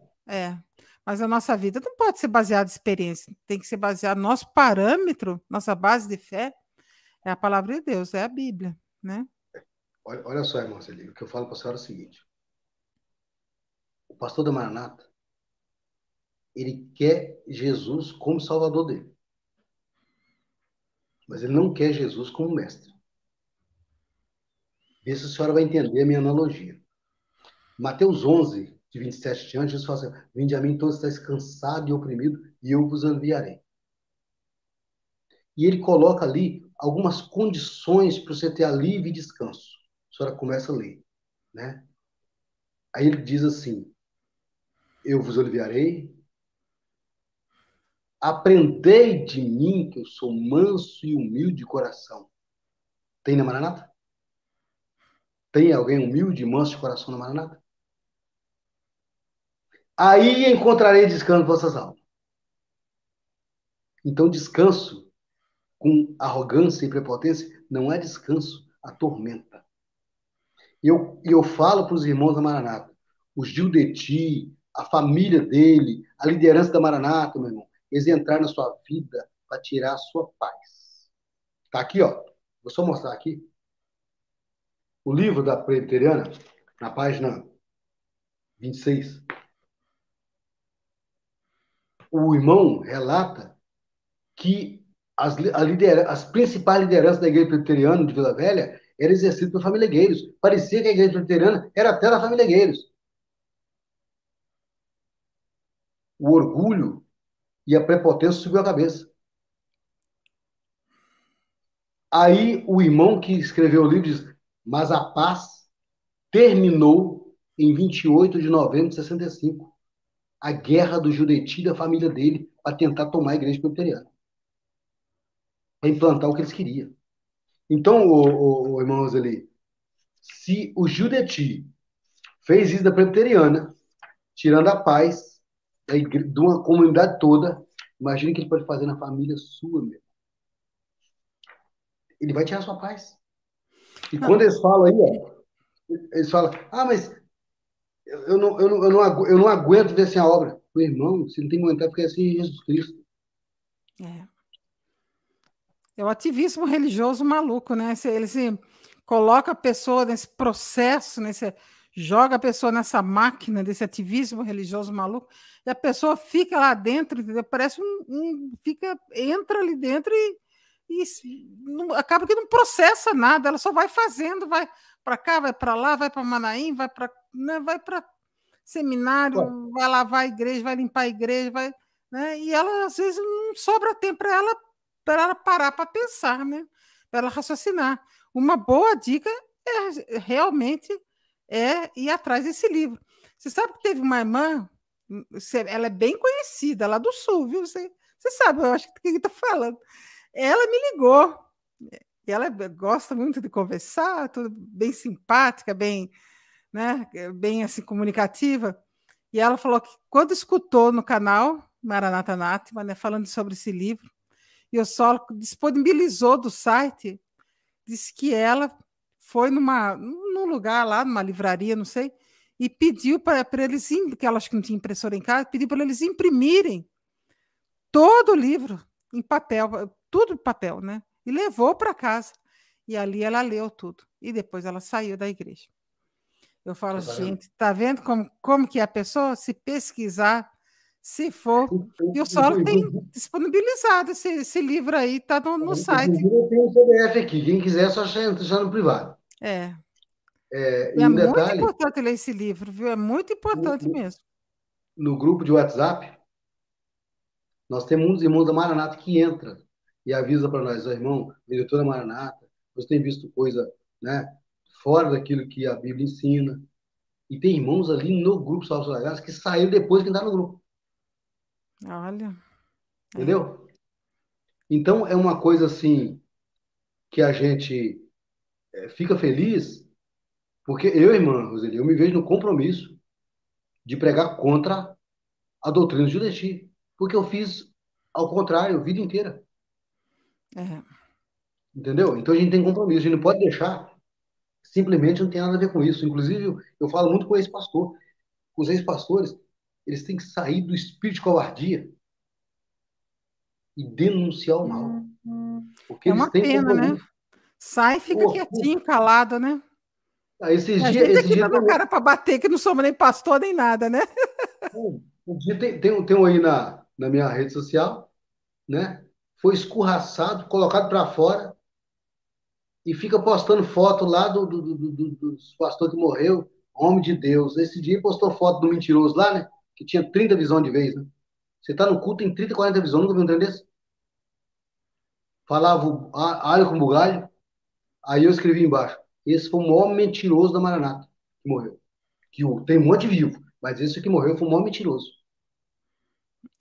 Mas a nossa vida não pode ser baseada em experiência, tem que ser baseado, nosso parâmetro, nossa base de fé é a palavra de Deus, é a Bíblia. Né? Olha só, irmã Celia, o que eu falo para a senhora é o seguinte. O pastor da Maranata, ele quer Jesus como salvador dele. Mas ele não quer Jesus como mestre. Vê se a senhora vai entender a minha analogia. Mateus 11, de 27 em diante, Jesus fala assim, vinde a mim todos estáis cansados e oprimidos, e eu vos enviarei. E ele coloca ali algumas condições para você ter alívio e descanso. A senhora começa a ler. Né? Aí ele diz assim, eu vos aliviarei, aprendei de mim, que eu sou manso e humilde de coração. Tem na Maranata? Tem alguém humilde e manso de coração na Maranata? Aí encontrarei descanso para vossas almas. Então, descanso com arrogância e prepotência não é descanso, atormenta. E eu falo para os irmãos da Maranata, o Gil Deti, a família dele, a liderança da Maranata, meu irmão, eles entraram na sua vida para tirar a sua paz. Tá aqui, ó. Vou só mostrar aqui. O livro da Presbiteriana, na página 26, o irmão relata que as principais lideranças da igreja presbiteriana de Vila Velha eram exercidas por família Gueiros. Parecia que a igreja presbiteriana era até da família Gueiros. O orgulho e a prepotência subiu a cabeça. Aí o irmão que escreveu o livro diz, mas a paz terminou em 28 de novembro de 65. A guerra do Judeti e da família dele para tentar tomar a igreja presbiteriana. Para implantar o que eles queriam. Então, o irmão Roseli, se o Judeti fez isso da presbiteriana, tirando a paz de uma comunidade toda, imagina o que ele pode fazer na família sua, meu. Ele vai tirar a sua paz. E quando eles falam aí, ó, eles falam, mas eu não aguento ver assim a obra. Meu irmão, você não tem que aguentar porque é assim Jesus Cristo. É o ativismo religioso maluco, né? Ele se coloca a pessoa nesse processo, joga a pessoa nessa máquina desse ativismo religioso maluco, e a pessoa fica lá dentro, entendeu? Parece entra ali dentro e acaba que não processa nada, ela só vai fazendo, vai para cá, vai para lá, vai para Manaim, vai para seminário, vai lavar a igreja, vai limpar a igreja, né? E ela, às vezes, não sobra tempo para ela parar para pensar, né? Para ela raciocinar. Uma boa dica realmente ir atrás desse livro. Você sabe que teve uma irmã, ela é bem conhecida, lá do Sul, viu? Você sabe, eu acho que está falando. Ela me ligou. Ela gosta muito de conversar, tudo bem simpática, bem, né, bem assim, comunicativa. E ela falou que quando escutou no canal Maranata Nátima, né, falando sobre esse livro, e o Solo disponibilizou do site, disse que ela foi num lugar lá, numa livraria, não sei, e pediu para eles, porque ela acho que não tinha impressora em casa, pediu para eles imprimirem todo o livro em papel, tudo em papel, né? e levou para casa. E ali ela leu tudo. E depois ela saiu da igreja. Eu falo, gente, tá vendo como que é a pessoa se pesquisar, se for... E o Saulo tem disponibilizado esse livro aí, tá no site. Eu tenho um PDF aqui, quem quiser é só entrar no privado. É. E É um muito detalhe, importante ler esse livro, viu? É muito importante mesmo. no grupo de WhatsApp, nós temos uns irmãos da Maranata que entra e avisa para nós, irmão, diretora Maranata, você tem visto coisa, né, fora daquilo que a Bíblia ensina. E tem irmãos ali no grupo Salve da Graça que saíram depois que entraram no grupo. Olha. Entendeu? Então, é uma coisa assim que a gente fica feliz, porque eu, irmã Roseli, eu me vejo no compromisso de pregar contra a doutrina do Judeshi, porque eu fiz ao contrário a vida inteira. É. Entendeu? Então, a gente tem compromisso, a gente não pode deixar, simplesmente não tem nada a ver com isso. Inclusive, eu falo muito com esse pastor. Os ex-pastores, eles têm que sair do espírito de covardia e denunciar o mal. Porque É eles uma têm pena, né? compromisso. Sai e fica quietinho, calado, né? Esses A dias, gente aqui dando a cara para bater, que não somos nem pastor nem nada, né? um dia tem um aí na minha rede social, né? Foi escorraçado, colocado para fora e fica postando foto lá dos pastor que morreu, homem de Deus. Esse dia postou foto do mentiroso lá, né? Que tinha 30 visões de vez, né? Você tá no culto, tem 30, 40 visões, nunca viu um trem desse? Falava alho com bugalho. Aí eu escrevi embaixo. Esse foi o maior mentiroso da Maranata que morreu. Tem um monte vivo, mas esse que morreu foi o maior mentiroso.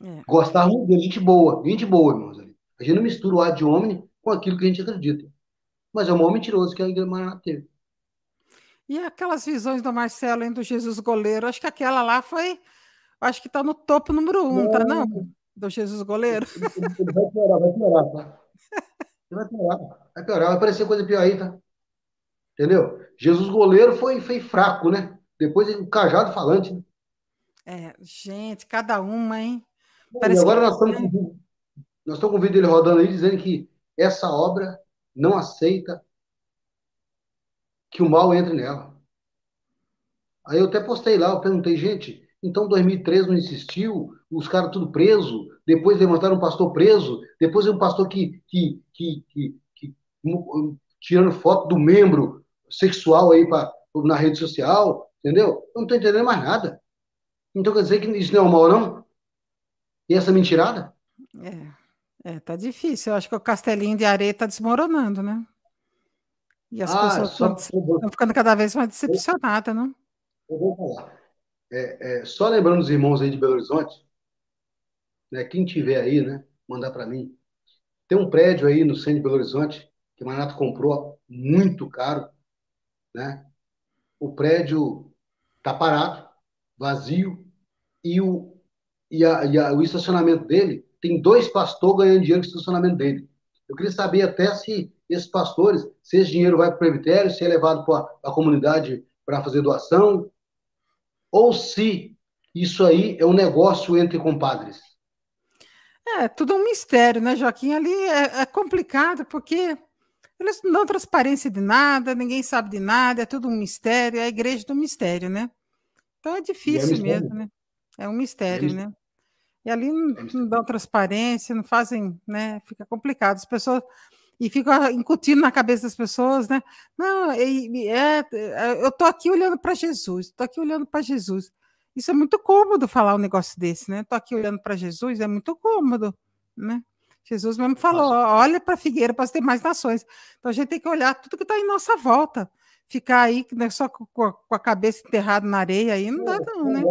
É. Gostava muito dele, gente boa, irmãos. A gente não mistura o ad hominem com aquilo que a gente acredita. Mas é o maior mentiroso que a Igreja Maranata teve. E aquelas visões do Marcelo, hein, do Jesus Goleiro, acho que aquela lá foi, acho que está no topo número 1, tá não? Do Jesus Goleiro. Ele vai piorar, tá? Ele vai piorar, vai aparecer coisa pior aí, tá? Entendeu? Jesus Goleiro foi fraco, né? Depois o cajado falante, né? Gente, cada uma, hein? E agora nós estamos com o vídeo dele rodando aí, dizendo que essa obra não aceita que o mal entre nela. Aí eu até postei lá, eu perguntei, gente, então 2013 não insistiu, os caras tudo preso, depois levantaram um pastor preso, depois um pastor tirando foto do membro sexual aí na rede social, entendeu? Eu não estou entendendo mais nada. Então quer dizer que isso não é o mal, não? E essa mentirada? Tá difícil. Eu acho que o castelinho de areia está desmoronando, né? E as pessoas estão ficando cada vez mais decepcionadas, não? Eu vou falar. Só lembrando os irmãos aí de Belo Horizonte, né, quem tiver aí, né, mandar para mim. Tem um prédio aí no centro de Belo Horizonte que o Manato comprou muito caro, né? O prédio tá parado, vazio, e o estacionamento dele tem 2 pastores ganhando dinheiro com o estacionamento dele. Eu queria saber até se esses pastores, se esse dinheiro vai para o presbitério, se é levado para a comunidade para fazer doação, ou se isso aí é um negócio entre compadres. Tudo um mistério, né, Joaquim? Ali é complicado, porque eles não dão transparência de nada, ninguém sabe de nada, é tudo um mistério, é a igreja do mistério, né? Então é difícil mesmo, né? É um mistério, né? E ali não dão transparência, não fazem, né? Fica complicado. As pessoas... E fica incutindo na cabeça das pessoas, né? Não, eu tô aqui olhando para Jesus, tô aqui olhando para Jesus. Isso é muito cômodo falar um negócio desse, né? Tô aqui olhando para Jesus, é muito cômodo, né? Jesus mesmo falou, olha para a figueira para as demais nações. Então a gente tem que olhar tudo que está em nossa volta. Ficar aí, né, só com a cabeça enterrada na areia, aí não dá não, né?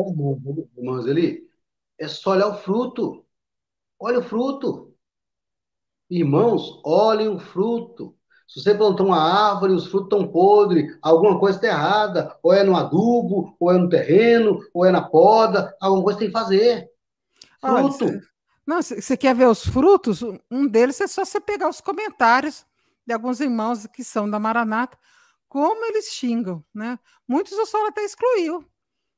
Irmãos, é só olhar o fruto. Olha o fruto. Irmãos, olhem o fruto. Se você plantou uma árvore, os frutos estão podres, alguma coisa está errada. Ou é no adubo, ou é no terreno, ou é na poda. Alguma coisa tem que fazer. Fruto. Olha, não, você quer ver os frutos? Um deles é só você pegar os comentários de alguns irmãos que são da Maranata, como eles xingam, né? Muitos o Saulo até excluiu.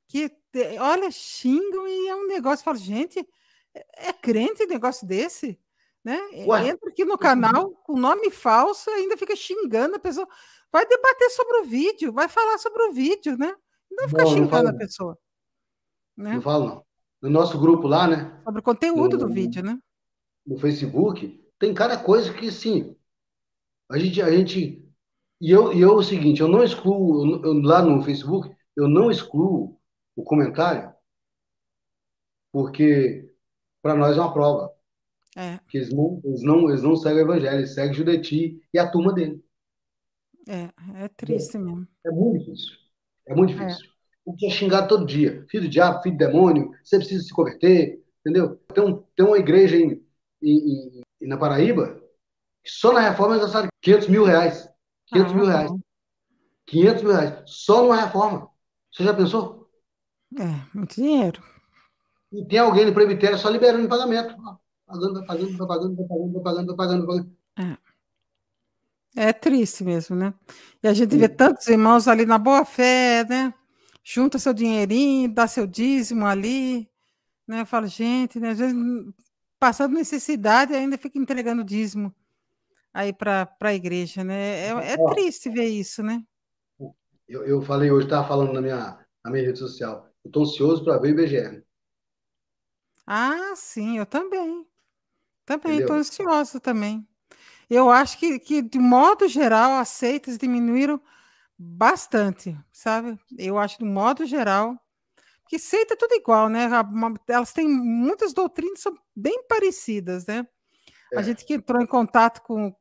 Que, olha, xingam e é um negócio, fala, gente, é crente um negócio desse? né? Ué, Entra aqui no canal com nome falso, ainda fica xingando a pessoa. Vai debater sobre o vídeo, vai falar sobre o vídeo, né? Não vai ficar não xingando fala, a pessoa, não né? falo, não. No nosso grupo lá, né? Sobre o conteúdo do No, vídeo, né? no Facebook, tem cada coisa que, sim, a gente. E eu, o seguinte, eu não excluo, lá no Facebook, eu não excluo o comentário, porque para nós é uma prova. É, Que eles não seguem o evangelho, eles seguem Judeti e a turma dele. é triste mesmo. É muito difícil. É muito É. difícil. O que é xingado todo dia. Filho do diabo, filho do demônio, você precisa se converter, entendeu? Tem uma igreja na Paraíba que só na reforma eles gastaram R$ 500 mil. 500 Ah, mil reais. bom. 500 mil reais. Só numa reforma. Você já pensou? Muito dinheiro. E tem alguém no presbitério só liberando em pagamento. Ó, pagando, vai pagando, vai pagando, vai pagando, vai pagando, vai pagando, vai pagando. É. É triste mesmo, né? E a gente vê tantos irmãos ali na boa fé, né? Junta seu dinheirinho, dá seu dízimo ali, né? Eu falo, gente, né? Às vezes passando necessidade ainda fica entregando dízimo aí para a igreja, né? É Ó, triste ver isso, né? eu falei hoje, estava falando na minha rede social. Eu estou ansioso para ver o IBGE, Ah, sim, eu também. Também estou entendeu? ansiosa também. Eu acho que, de modo geral, as seitas diminuíram bastante, sabe? Eu acho, de modo geral, que seita é tudo igual, né? Elas têm muitas doutrinas que são bem parecidas, né? A É. gente que entrou em contato com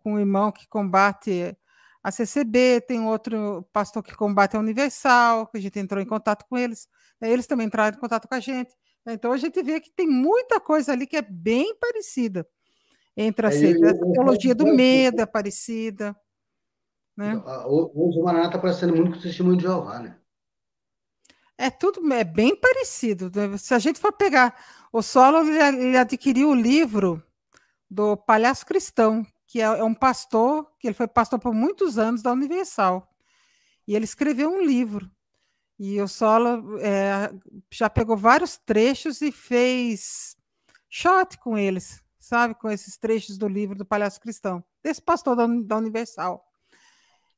o irmão que combate a CCB, tem outro pastor que combate a Universal, que a gente entrou em contato com eles, né? Eles também entraram em contato com a gente. Então a gente vê que tem muita coisa ali que é bem parecida entre as É, eu, seitas. eu, Essa eu teologia do falo, medo é parecida, né? hoje o Maraná está parecendo muito com o Testemunho de Jeová, né? É tudo é bem parecido, né? Se a gente for pegar o Solo, ele adquiriu o livro do Palhaço Cristão, que é um pastor, que ele foi pastor por muitos anos da Universal. E ele escreveu um livro. E o Solo já pegou vários trechos e fez shot com eles, sabe? Com esses trechos do livro do Palhaço Cristão, desse pastor da Universal.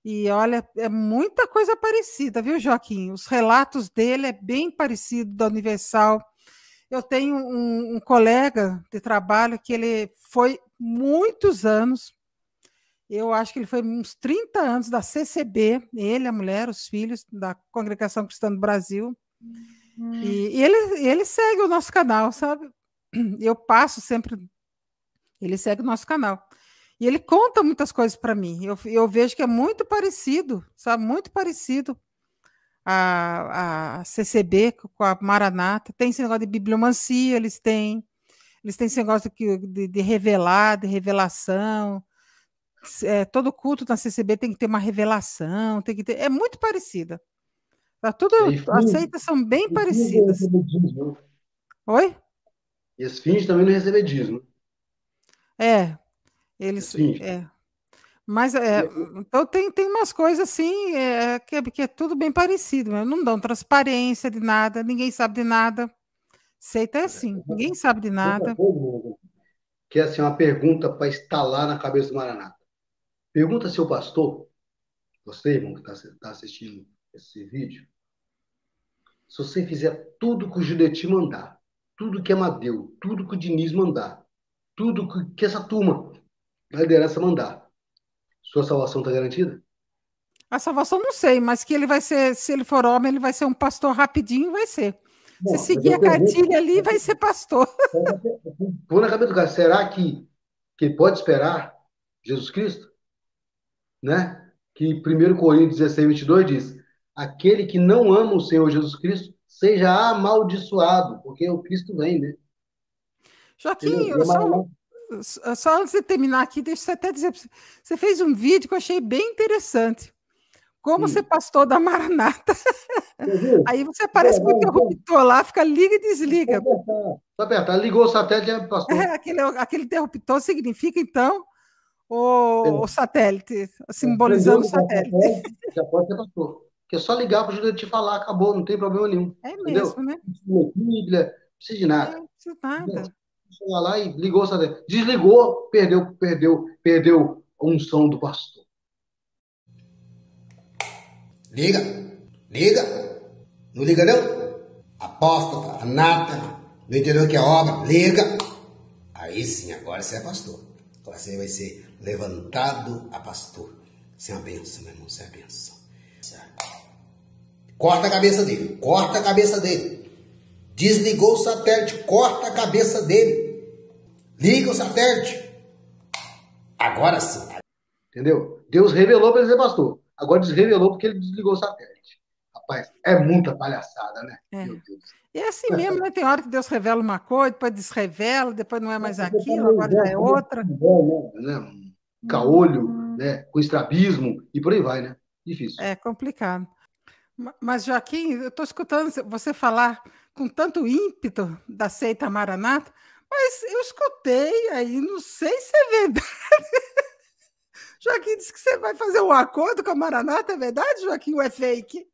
E olha, é muita coisa parecida, viu, Joaquim? Os relatos dele é bem parecido da Universal. Eu tenho um colega de trabalho que ele foi muitos anos, eu acho que ele foi uns 30 anos da CCB, ele, a mulher, os filhos da Congregação Cristã do Brasil. E ele segue o nosso canal, sabe? Eu passo sempre, ele segue o nosso canal. E ele conta muitas coisas para mim. Eu vejo que é muito parecido, sabe? Muito parecido a CCB com a Maranata. Tem esse negócio de bibliomancia, eles têm esse negócio de revelar, de revelação. Todo culto na CCB tem que ter uma revelação, tem que ter. É muito parecida. Tá tudo, E as fins, seitas são bem e fins não parecidas. receber dízimo. Oi? E as fins também não receber dízimo. É, As eles. fins. Mas então tem umas coisas assim que é tudo bem parecido, né? Não dão transparência de nada, ninguém sabe de nada. Seita é assim, ninguém sabe de Outra nada. coisa, meu irmão, que é assim, uma pergunta para instalar na cabeça do Maranata. Pergunta ao seu pastor, você, irmão, que está assistindo esse vídeo, se você fizer tudo que o Judeti mandar, tudo que Amadeu, tudo que o Diniz mandar, tudo que essa turma da liderança mandar, sua salvação está garantida? A salvação não sei, mas que ele vai ser, se ele for homem, ele vai ser um pastor rapidinho, vai ser. Se Não, mas seguir eu a pergunto, cartilha ali, vai ser pastor. vou na cabeça do cara, será que ele pode esperar Jesus Cristo? Né? Que 1 Coríntios 16, 22 diz: aquele que não ama o Senhor Jesus Cristo, seja amaldiçoado, porque o Cristo vem, né? Joaquim, Entendeu? E só antes de terminar aqui, deixa eu até dizer, você fez um vídeo que eu achei bem interessante. Como ser pastor da Maranata. você viu? Aí você aparece com o interruptor lá, fica liga e Só desliga. apertar, só apertar. Ligou o satélite e já passou. Aquele interruptor significa, então, o satélite, Prendeu, simbolizando o ligou o satélite. satélite, já pode ser pastor. Porque é só ligar para o Judeu te falar, acabou, não tem problema nenhum. É Entendeu? mesmo, né? Não precisa de Bíblia, não precisa de É, nada. não precisa Entendeu? nada. chegar lá e ligou o satélite. Desligou, perdeu a unção do pastor. Liga, liga. Não liga não? Apóstata, anátema, não entendeu o que é obra? Liga. Aí sim, agora você é pastor. Agora você vai ser levantado a pastor. Isso é uma benção, meu irmão, isso é uma benção. Corta a cabeça dele, corta a cabeça dele. Desligou o satélite, corta a cabeça dele. Liga o satélite. Agora sim. Entendeu? Deus revelou para ele ser pastor. Agora desrevelou porque ele desligou o satélite. Rapaz, é muita palhaçada, né? É. Meu Deus. E é assim mesmo, né? Tem hora que Deus revela uma coisa, depois desrevela, depois não é mais aquilo, agora já é outra. Né? Caolho, né? Com estrabismo e por aí vai, né? Difícil. É complicado. Mas, Joaquim, eu estou escutando você falar com tanto ímpeto da seita Maranata, mas eu escutei aí, não sei se é verdade. Joaquim disse que você vai fazer um acordo com a Maranata, é verdade, Joaquim, ou é fake?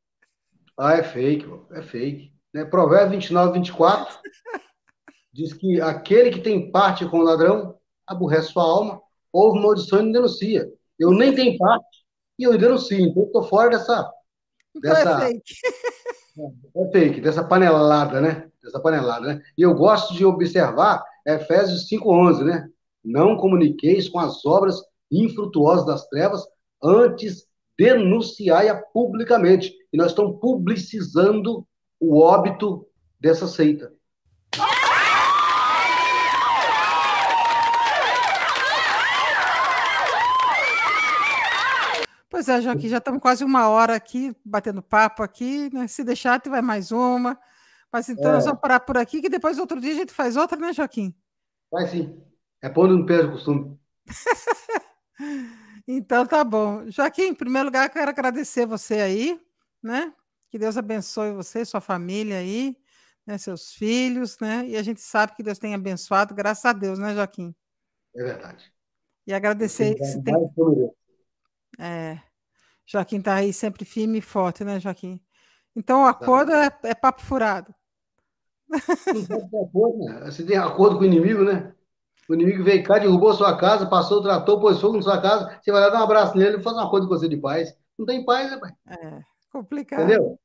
Ah, é fake, é fake. Né? Provérbios 29, 24 diz que aquele que tem parte com o ladrão aborrece sua alma, ouve maldição e não denuncia. Eu nem tenho parte e eu denuncio, então eu estou fora Então é fake. É fake, dessa panelada, né? Dessa panelada, né? E eu gosto de observar Efésios 5:11, né? Não comuniqueis com as obras infrutuosas das trevas, antes denunciai-a publicamente. E nós estamos publicizando o óbito dessa seita. Pois é, Joaquim, já estamos quase uma hora aqui, batendo papo aqui, né? Se deixar, tu vai mais uma. Mas então nós vamos parar por aqui, que depois outro dia a gente faz outra, né, Joaquim? Vai sim. É pôr no pé do costume. Então tá bom. Joaquim, em primeiro lugar, quero agradecer você aí, né? Que Deus abençoe você, sua família aí, né? Seus filhos, né? E a gente sabe que Deus tem abençoado, graças a Deus, né, Joaquim? É verdade. E agradecer que você tem. Joaquim está aí sempre firme e forte, né, Joaquim? Então o acordo é papo furado. Não pode ter acordo, né? Você tem acordo com o inimigo, né? O inimigo veio cá, derrubou sua casa, passou o trator, pôs fogo na sua casa, você vai lá dar um abraço nele e faz uma coisa com você de paz. Não tem paz, né, pai? É complicado. Entendeu?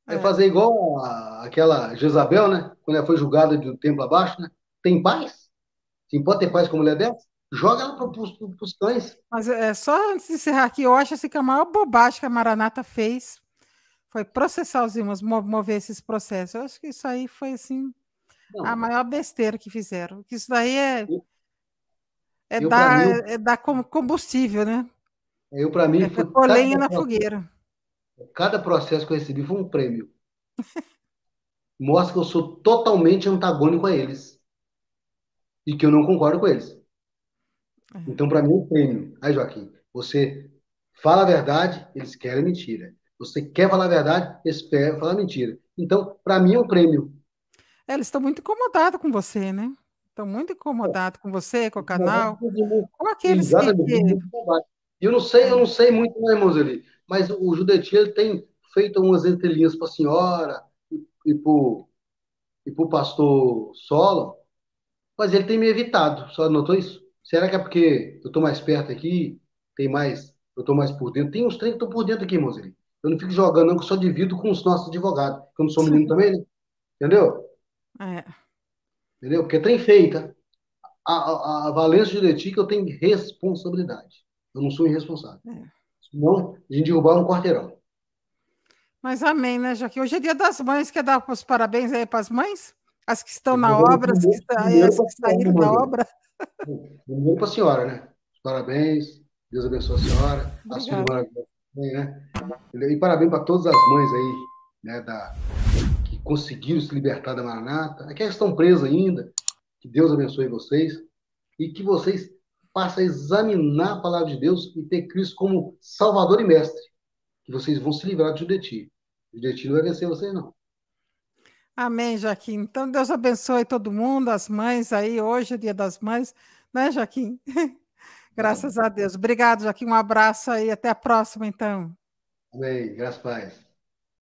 É fazer igual aquela Jezabel, né? Quando ela foi julgada do templo abaixo, né? Tem paz? Sim, pode ter paz com mulher dessa? Joga ela para os cães. Mas só antes de encerrar aqui, eu acho assim, que a maior bobagem que a Maranata fez foi processar os irmãos, mover esses processos. Eu acho que isso aí foi assim a maior besteira que fizeram. Isso daí dar combustível, né? Para mim, foi pôr lenha na fogueira. Cada processo que eu recebi foi um prêmio. Mostra que eu sou totalmente antagônico a eles. E que eu não concordo com eles. Então, para mim, é um prêmio. Aí, Joaquim, você fala a verdade, eles querem mentira. Você quer falar a verdade, eles querem falar mentira. Então, para mim, é um prêmio. Eles estão muito incomodados com você, né? Estão muito incomodados com você, com o canal, com aqueles que... Eu não sei muito, né, irmãos, ali, mas o Judeti, ele tem feito umas entrelinhas para a senhora e para o pastor Solo, mas ele tem me evitado. Só notou isso? Será que é porque eu estou mais perto aqui, eu estou mais por dentro? Tem uns trem que estão por dentro aqui, irmãos, ali. Eu não fico jogando, não, que eu só divido com os nossos advogados, que eu não sou menino também, né? Entendeu? Entendeu? Porque tem feita. A Valência Judetica, eu tenho responsabilidade. Eu não sou irresponsável. Senão, a gente derrubar um quarteirão. Mas amém, né, Joaquim? Hoje é dia das mães. Quer dar os parabéns aí para as mães? As que estão na obra, as que saíram da obra. Primeiro para a senhora, né? Parabéns. Deus abençoe a senhora. A sua irmã, né? E parabéns para todas as mães aí, né? Que conseguiram se libertar da Maranata. Aquelas que estão presas ainda. Que Deus abençoe vocês. E que vocês passem a examinar a palavra de Deus e ter Cristo como Salvador e Mestre. Que vocês vão se livrar do Judeti. O Judeti não vai vencer vocês, não. Amém, Joaquim. Então, Deus abençoe todo mundo, as mães aí. Hoje é dia das mães, né, Joaquim? Graças a Deus. Obrigado, Joaquim. Um abraço aí. Até a próxima, então. Amém. Graças a Deus.